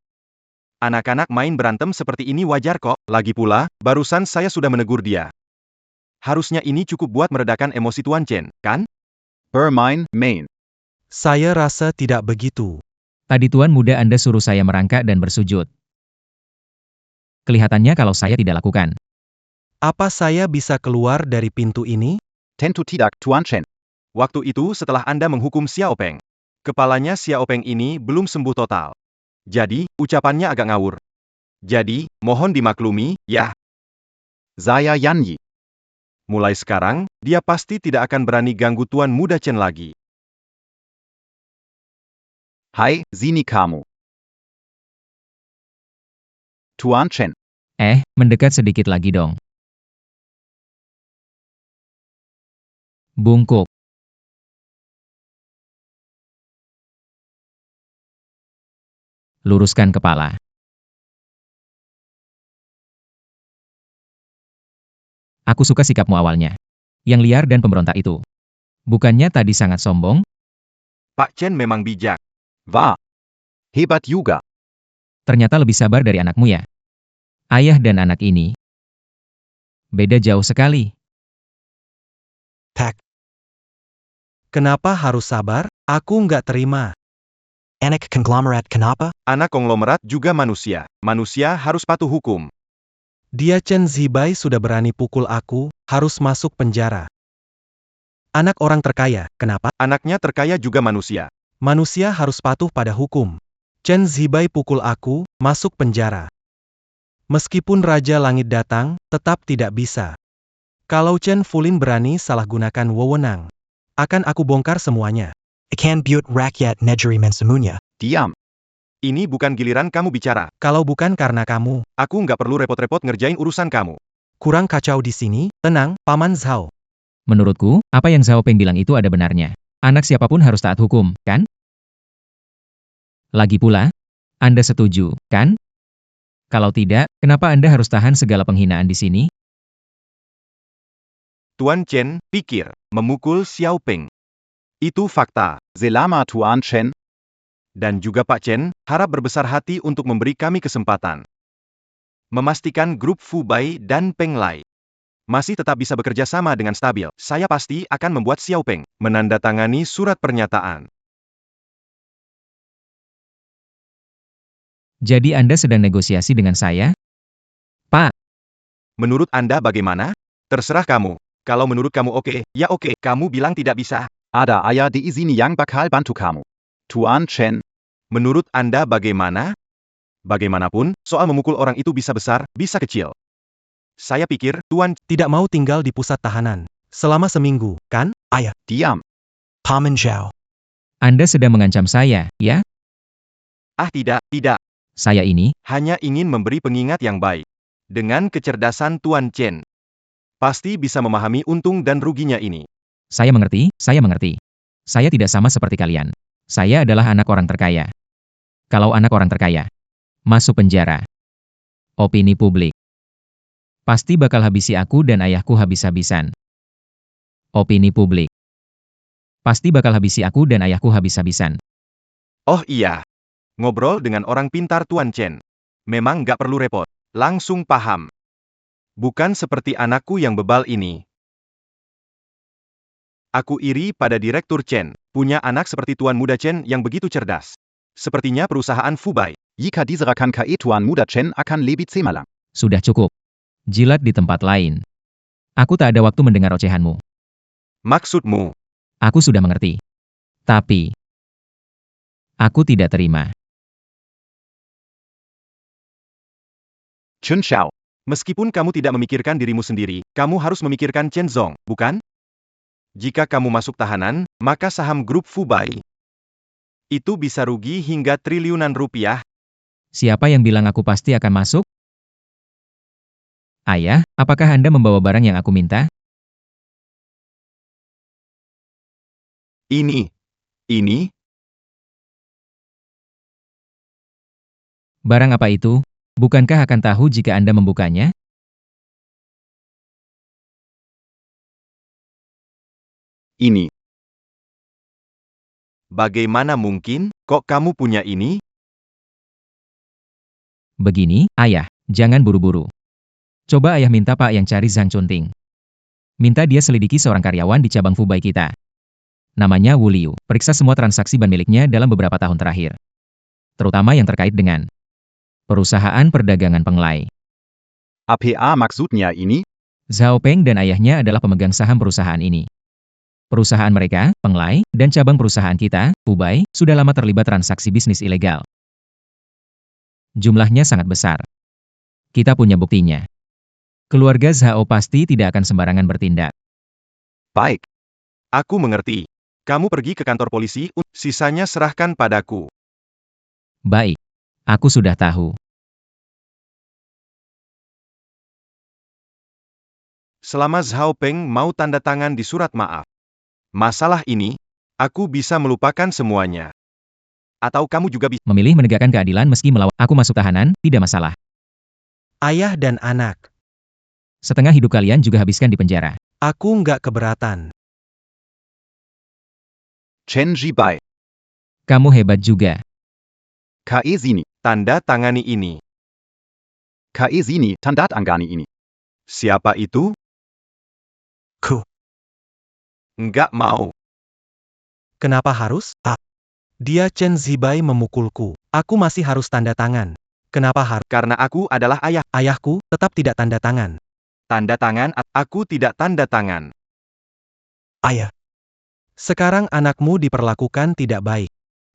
Anak-anak main berantem seperti ini wajar kok. Lagi pula, barusan saya sudah menegur dia. Harusnya ini cukup buat meredakan emosi Tuan Chen, kan? Bermain, main. Saya rasa tidak begitu. Tadi Tuan Muda Anda suruh saya merangkak dan bersujud. Kelihatannya kalau saya tidak lakukan. Apa saya bisa keluar dari pintu ini? Tentu tidak, Tuan Chen. Waktu itu setelah Anda menghukum Xiao Peng. Kepalanya Xiao Peng ini belum sembuh total. Jadi, ucapannya agak ngawur. Jadi, mohon dimaklumi, ya. Saya Yan Yi. Mulai sekarang, dia pasti tidak akan berani ganggu Tuan Muda Chen lagi. Hai, sini kamu. Tuan Chen. Mendekat sedikit lagi dong. Bungkuk. Luruskan kepala. Aku suka sikapmu awalnya. Yang liar dan pemberontak itu. Bukannya tadi sangat sombong? Pak Chen memang bijak. Wah. Hebat juga. Ternyata lebih sabar dari anakmu ya. Ayah dan anak ini. Beda jauh sekali. Tak. Kenapa harus sabar? Aku nggak terima. Anak konglomerat kenapa? Anak konglomerat juga manusia. Manusia harus patuh hukum. Dia Chen Zibai sudah berani pukul aku, harus masuk penjara. Anak orang terkaya, kenapa? Anaknya terkaya juga manusia. Manusia harus patuh pada hukum. Chen Zibai pukul aku, masuk penjara. Meskipun Raja Langit datang, tetap tidak bisa. Kalau Chen Fulin berani salah gunakan wewenang, akan aku bongkar semuanya. Ikan buat rakyat negeri mensemunya. Diam. Ini bukan giliran kamu bicara. Kalau bukan karena kamu, Aku nggak perlu repot-repot ngerjain urusan kamu. kurang kacau di sini, tenang, Paman Zhao. Menurutku, apa yang Zhao Peng bilang itu ada benarnya. Anak siapapun harus taat hukum, kan? Lagi pula, Anda setuju, kan? Kalau tidak, kenapa Anda harus tahan segala penghinaan di sini? Tuan Chen, pikir, memukul Xiao Peng. Itu fakta. Selama Tuan Chen. Dan juga Pak Chen, harap berbesar hati untuk memberi kami kesempatan. Memastikan grup Fu Bai dan Peng Lai masih tetap bisa bekerja sama dengan stabil. Saya pasti akan membuat Xiao Peng menandatangani surat pernyataan. Jadi Anda sedang negosiasi dengan saya? Menurut Anda bagaimana? Terserah kamu. Kalau menurut kamu oke, ya oke. Kamu bilang tidak bisa. Ada ayah di sini yang bakal bantu kamu. Tuan Chen. Menurut Anda bagaimana? Bagaimanapun, soal memukul orang itu bisa besar, bisa kecil. Saya pikir, Tuan Tidak mau tinggal di pusat tahanan. Selama seminggu, kan? Ayah. Diam. Paman Zhao. Anda sedang mengancam saya, ya? tidak. Saya ini, Hanya ingin memberi pengingat yang baik. Dengan kecerdasan Tuan Chen, pasti bisa memahami untung dan ruginya ini. saya mengerti, saya mengerti. Saya tidak sama seperti kalian. Saya adalah anak orang terkaya. Kalau anak orang terkaya, masuk penjara. Opini publik. Pasti bakal habisi aku dan ayahku habis-habisan. Opini publik. Pasti bakal habisi aku dan ayahku habis-habisan. Oh iya. Ngobrol dengan orang pintar Tuan Chen. Memang nggak perlu repot. Langsung paham. Bukan seperti anakku yang bebal ini. Aku iri pada Direktur Chen, punya anak seperti Tuan Muda Chen yang begitu cerdas. Sepertinya perusahaan Fu Bai. Jika diserahkan ke Tuan Muda Chen akan lebih cemerlang. Sudah cukup. Jilat di tempat lain. Aku tak ada waktu mendengar ocehanmu. Maksudmu, Aku sudah mengerti. Tapi, aku tidak terima. Chun Xiao. meskipun kamu tidak memikirkan dirimu sendiri, kamu harus memikirkan Chen Zong, bukan? Jika kamu masuk tahanan, maka saham grup Fu Bai itu bisa rugi hingga triliunan rupiah. Siapa yang bilang aku pasti akan masuk? Ayah, apakah Anda membawa barang yang aku minta? Ini. Barang apa itu? Bukankah akan tahu jika Anda membukanya? Ini. Bagaimana mungkin? Kok kamu punya ini? Begini, ayah, jangan buru-buru. Coba ayah minta Pak yang cari Zhang Chunting. Minta dia selidiki seorang karyawan di cabang Fubai kita. Namanya Wu Liu. Periksa semua transaksi ban miliknya dalam beberapa tahun terakhir. Terutama yang terkait dengan perusahaan perdagangan pengelai. APA maksudnya ini? Zhao Peng dan ayahnya adalah pemegang saham perusahaan ini. Perusahaan mereka, pengelai, dan cabang perusahaan kita, Fubai, sudah lama terlibat transaksi bisnis ilegal. Jumlahnya sangat besar. Kita punya buktinya. Keluarga Zhao pasti tidak akan sembarangan bertindak. Baik. Aku mengerti. Kamu pergi ke kantor polisi, sisanya serahkan padaku. Baik. Aku sudah tahu. Selama Zhao Peng mau tanda tangan di surat maaf. Masalah ini, aku bisa melupakan semuanya. Atau kamu juga bisa Memilih menegakkan keadilan meski melawan aku masuk tahanan, tidak masalah. Ayah dan anak, Setengah hidup kalian juga habiskan di penjara. aku nggak keberatan. Chen Zibai. Kamu hebat juga. Kae Sini. tanda tangani ini. Kae Sini Tandat Angani ini. Siapa itu? Ku. Enggak mau. Kenapa harus? Dia Chen Zibai memukulku. Aku masih harus tanda tangan. Kenapa harus? Karena aku adalah ayah. Ayahku tetap tidak tanda tangan. Tanda tangan, aku tidak tanda tangan. Ayah. Sekarang anakmu diperlakukan tidak baik.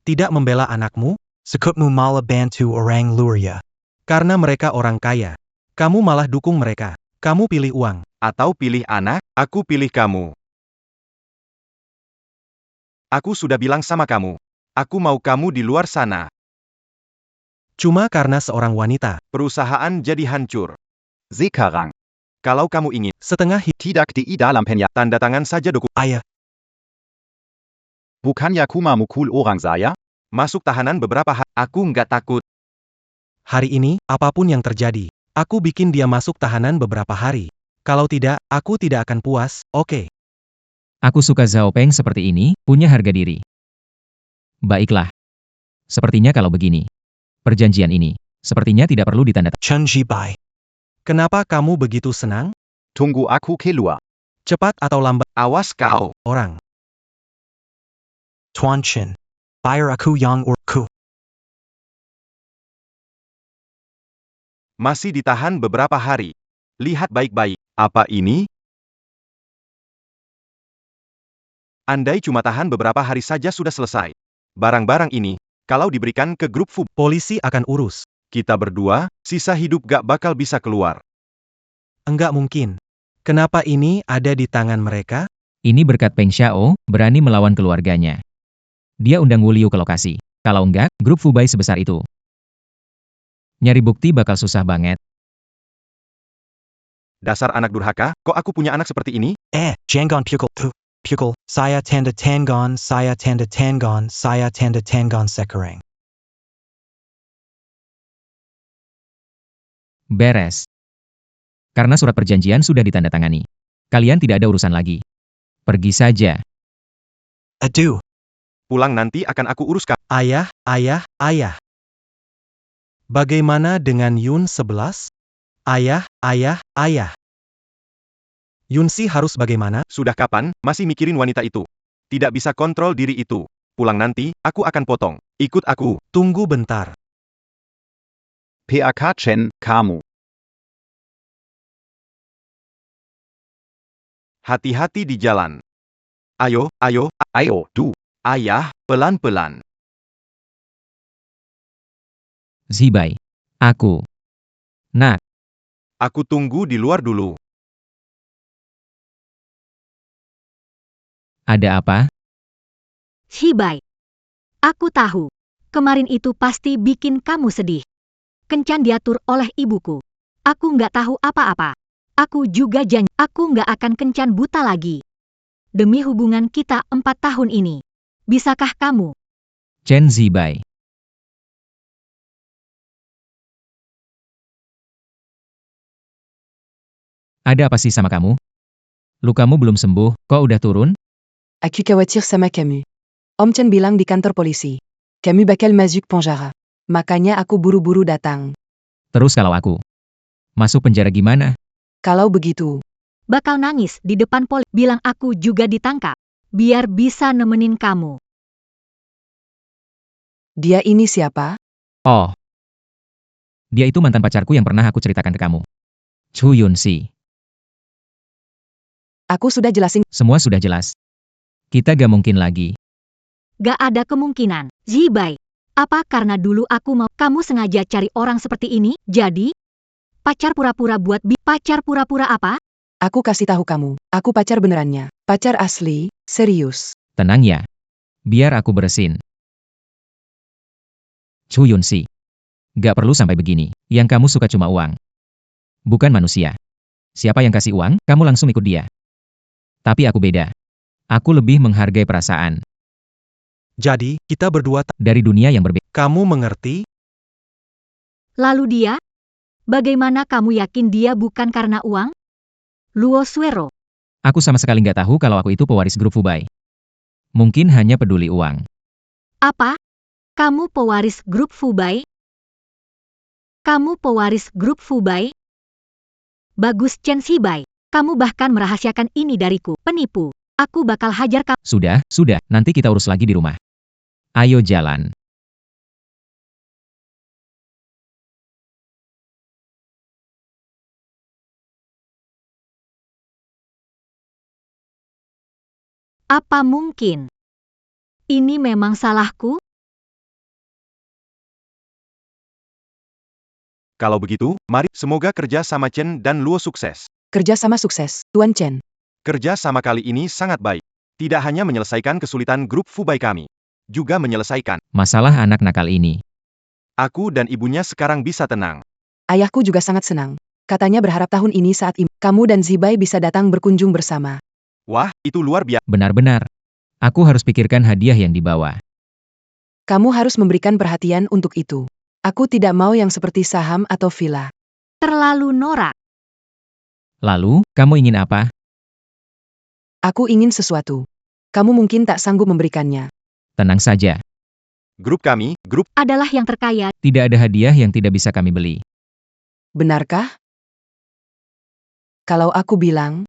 Tidak membela anakmu? Sekutmu malah bantu orang luria. Karena mereka orang kaya. Kamu malah dukung mereka. Kamu pilih uang. Atau pilih anak, aku pilih kamu. Aku sudah bilang sama kamu. Aku mau kamu di luar sana. Cuma karena seorang wanita. Perusahaan jadi hancur. Sekarang. Kalau kamu ingin, Setengah Tidak di dalam penya. tanda tangan saja dokumen. ayah. Bukannya kuma mukul orang saya? Masuk tahanan beberapa hari. Aku nggak takut. Hari ini, apapun yang terjadi, aku bikin dia masuk tahanan beberapa hari. Kalau tidak, aku tidak akan puas, oke. Aku suka Zhao Peng seperti ini, punya harga diri. Baiklah. Sepertinya kalau begini. Perjanjian ini, sepertinya tidak perlu ditandatangani. Chen Zibai. Kenapa kamu begitu senang? Tunggu aku keluar. Cepat atau lambat, Awas kau. orang. Tuan Chen. Bayar aku yang or ku. Masih ditahan beberapa hari. Lihat baik-baik. Apa ini? Andai cuma tahan beberapa hari saja sudah selesai. Barang-barang ini, kalau diberikan ke grup FUB, Polisi akan urus. kita berdua, sisa hidup gak bakal bisa keluar. Enggak mungkin. Kenapa ini ada di tangan mereka? Ini berkat Peng Xiao, berani melawan keluarganya. Dia undang Wu Liu ke lokasi. Kalau enggak, grup Fubai sebesar itu. Nyari bukti bakal susah banget. Dasar anak durhaka, kok aku punya anak seperti ini? Jangan pukul tu. Pukul. Saya tanda tangan. Saya tanda tangan. Saya tanda tangan sekarang. Beres. Karena surat perjanjian sudah ditandatangani. Kalian tidak ada urusan lagi. Pergi saja. Aduh. Pulang nanti akan aku uruskan. Ayah, ayah, ayah. Bagaimana dengan Yun 11? Ayah, ayah, ayah. Yunsi harus bagaimana? Sudah kapan, masih mikirin wanita itu? Tidak bisa kontrol diri itu. Pulang nanti, aku akan potong. Ikut aku. Tunggu bentar. PAK Chen, kamu. Hati-hati di jalan. Ayo, ayo, Ayo, du. ayah, pelan-pelan. Zibai. Aku. Nak. Aku tunggu di luar dulu. Ada apa? Zibai. Aku tahu. Kemarin itu pasti bikin kamu sedih. Kencan diatur oleh ibuku. Aku nggak tahu apa-apa. Aku juga janji, aku nggak akan kencan buta lagi. Demi hubungan kita 4 tahun ini. Bisakah kamu? Chen Zibai. Ada apa sih sama kamu? Lukamu belum sembuh, kok udah turun? Aku khawatir sama kamu. Om Chen bilang di kantor polisi. Kami bakal masuk penjara. Makanya aku buru-buru datang. Terus kalau aku masuk penjara gimana? Kalau begitu, Bakal nangis di depan polisi, bilang aku juga ditangkap. Biar bisa nemenin kamu. dia ini siapa? Oh. Dia itu mantan pacarku yang pernah aku ceritakan ke kamu. Chu Yun-si. Aku sudah jelasin. Semua sudah jelas. Kita gak mungkin lagi. Gak ada kemungkinan. Zibai, apa karena dulu aku mau kamu sengaja cari orang seperti ini? Jadi, pacar pura-pura pacar pura-pura apa? Aku kasih tahu kamu. Aku pacar benerannya. Pacar asli, serius. Tenang ya. Biar aku beresin. Chu Yun-si. Gak perlu sampai begini. Yang kamu suka cuma uang. Bukan manusia. Siapa yang kasih uang, kamu langsung ikut dia. Tapi aku beda. Aku lebih menghargai perasaan. Jadi, kita berdua Dari dunia yang berbeda. kamu mengerti? Lalu dia? Bagaimana kamu yakin dia bukan karena uang? Luo Suero, Aku sama sekali nggak tahu kalau aku itu pewaris grup Fubai. Mungkin hanya peduli uang. apa? Kamu pewaris grup Fubai? Kamu pewaris grup Fubai? Bagus Chen Zibai, kamu bahkan merahasiakan ini dariku, penipu. Aku bakal hajar kamu. Sudah, nanti kita urus lagi di rumah. Ayo jalan. Apa mungkin? Ini memang salahku? Kalau begitu, mari semoga kerja sama Chen dan Luo sukses. Kerja sama sukses, Tuan Chen. Kerja sama kali ini sangat baik. Tidak hanya menyelesaikan kesulitan grup Fubai kami, juga menyelesaikan. Masalah anak nakal ini. Aku dan ibunya sekarang bisa tenang. Ayahku juga sangat senang. Katanya berharap tahun ini saat kamu dan Zibai bisa datang berkunjung bersama. Wah, itu luar biasa. Benar-benar. Aku harus pikirkan hadiah yang dibawa. Kamu harus memberikan perhatian untuk itu. Aku tidak mau yang seperti saham atau villa. Terlalu norak. Lalu, kamu ingin apa? Aku ingin sesuatu. Kamu mungkin tak sanggup memberikannya. Tenang saja. Grup kami, grup Adalah yang terkaya. Tidak ada hadiah yang tidak bisa kami beli. Benarkah? Kalau aku bilang,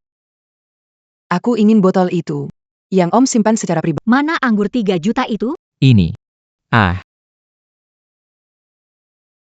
aku ingin botol itu. Yang Om simpan secara pribadi. Mana anggur 3 juta itu? Ini. Ah,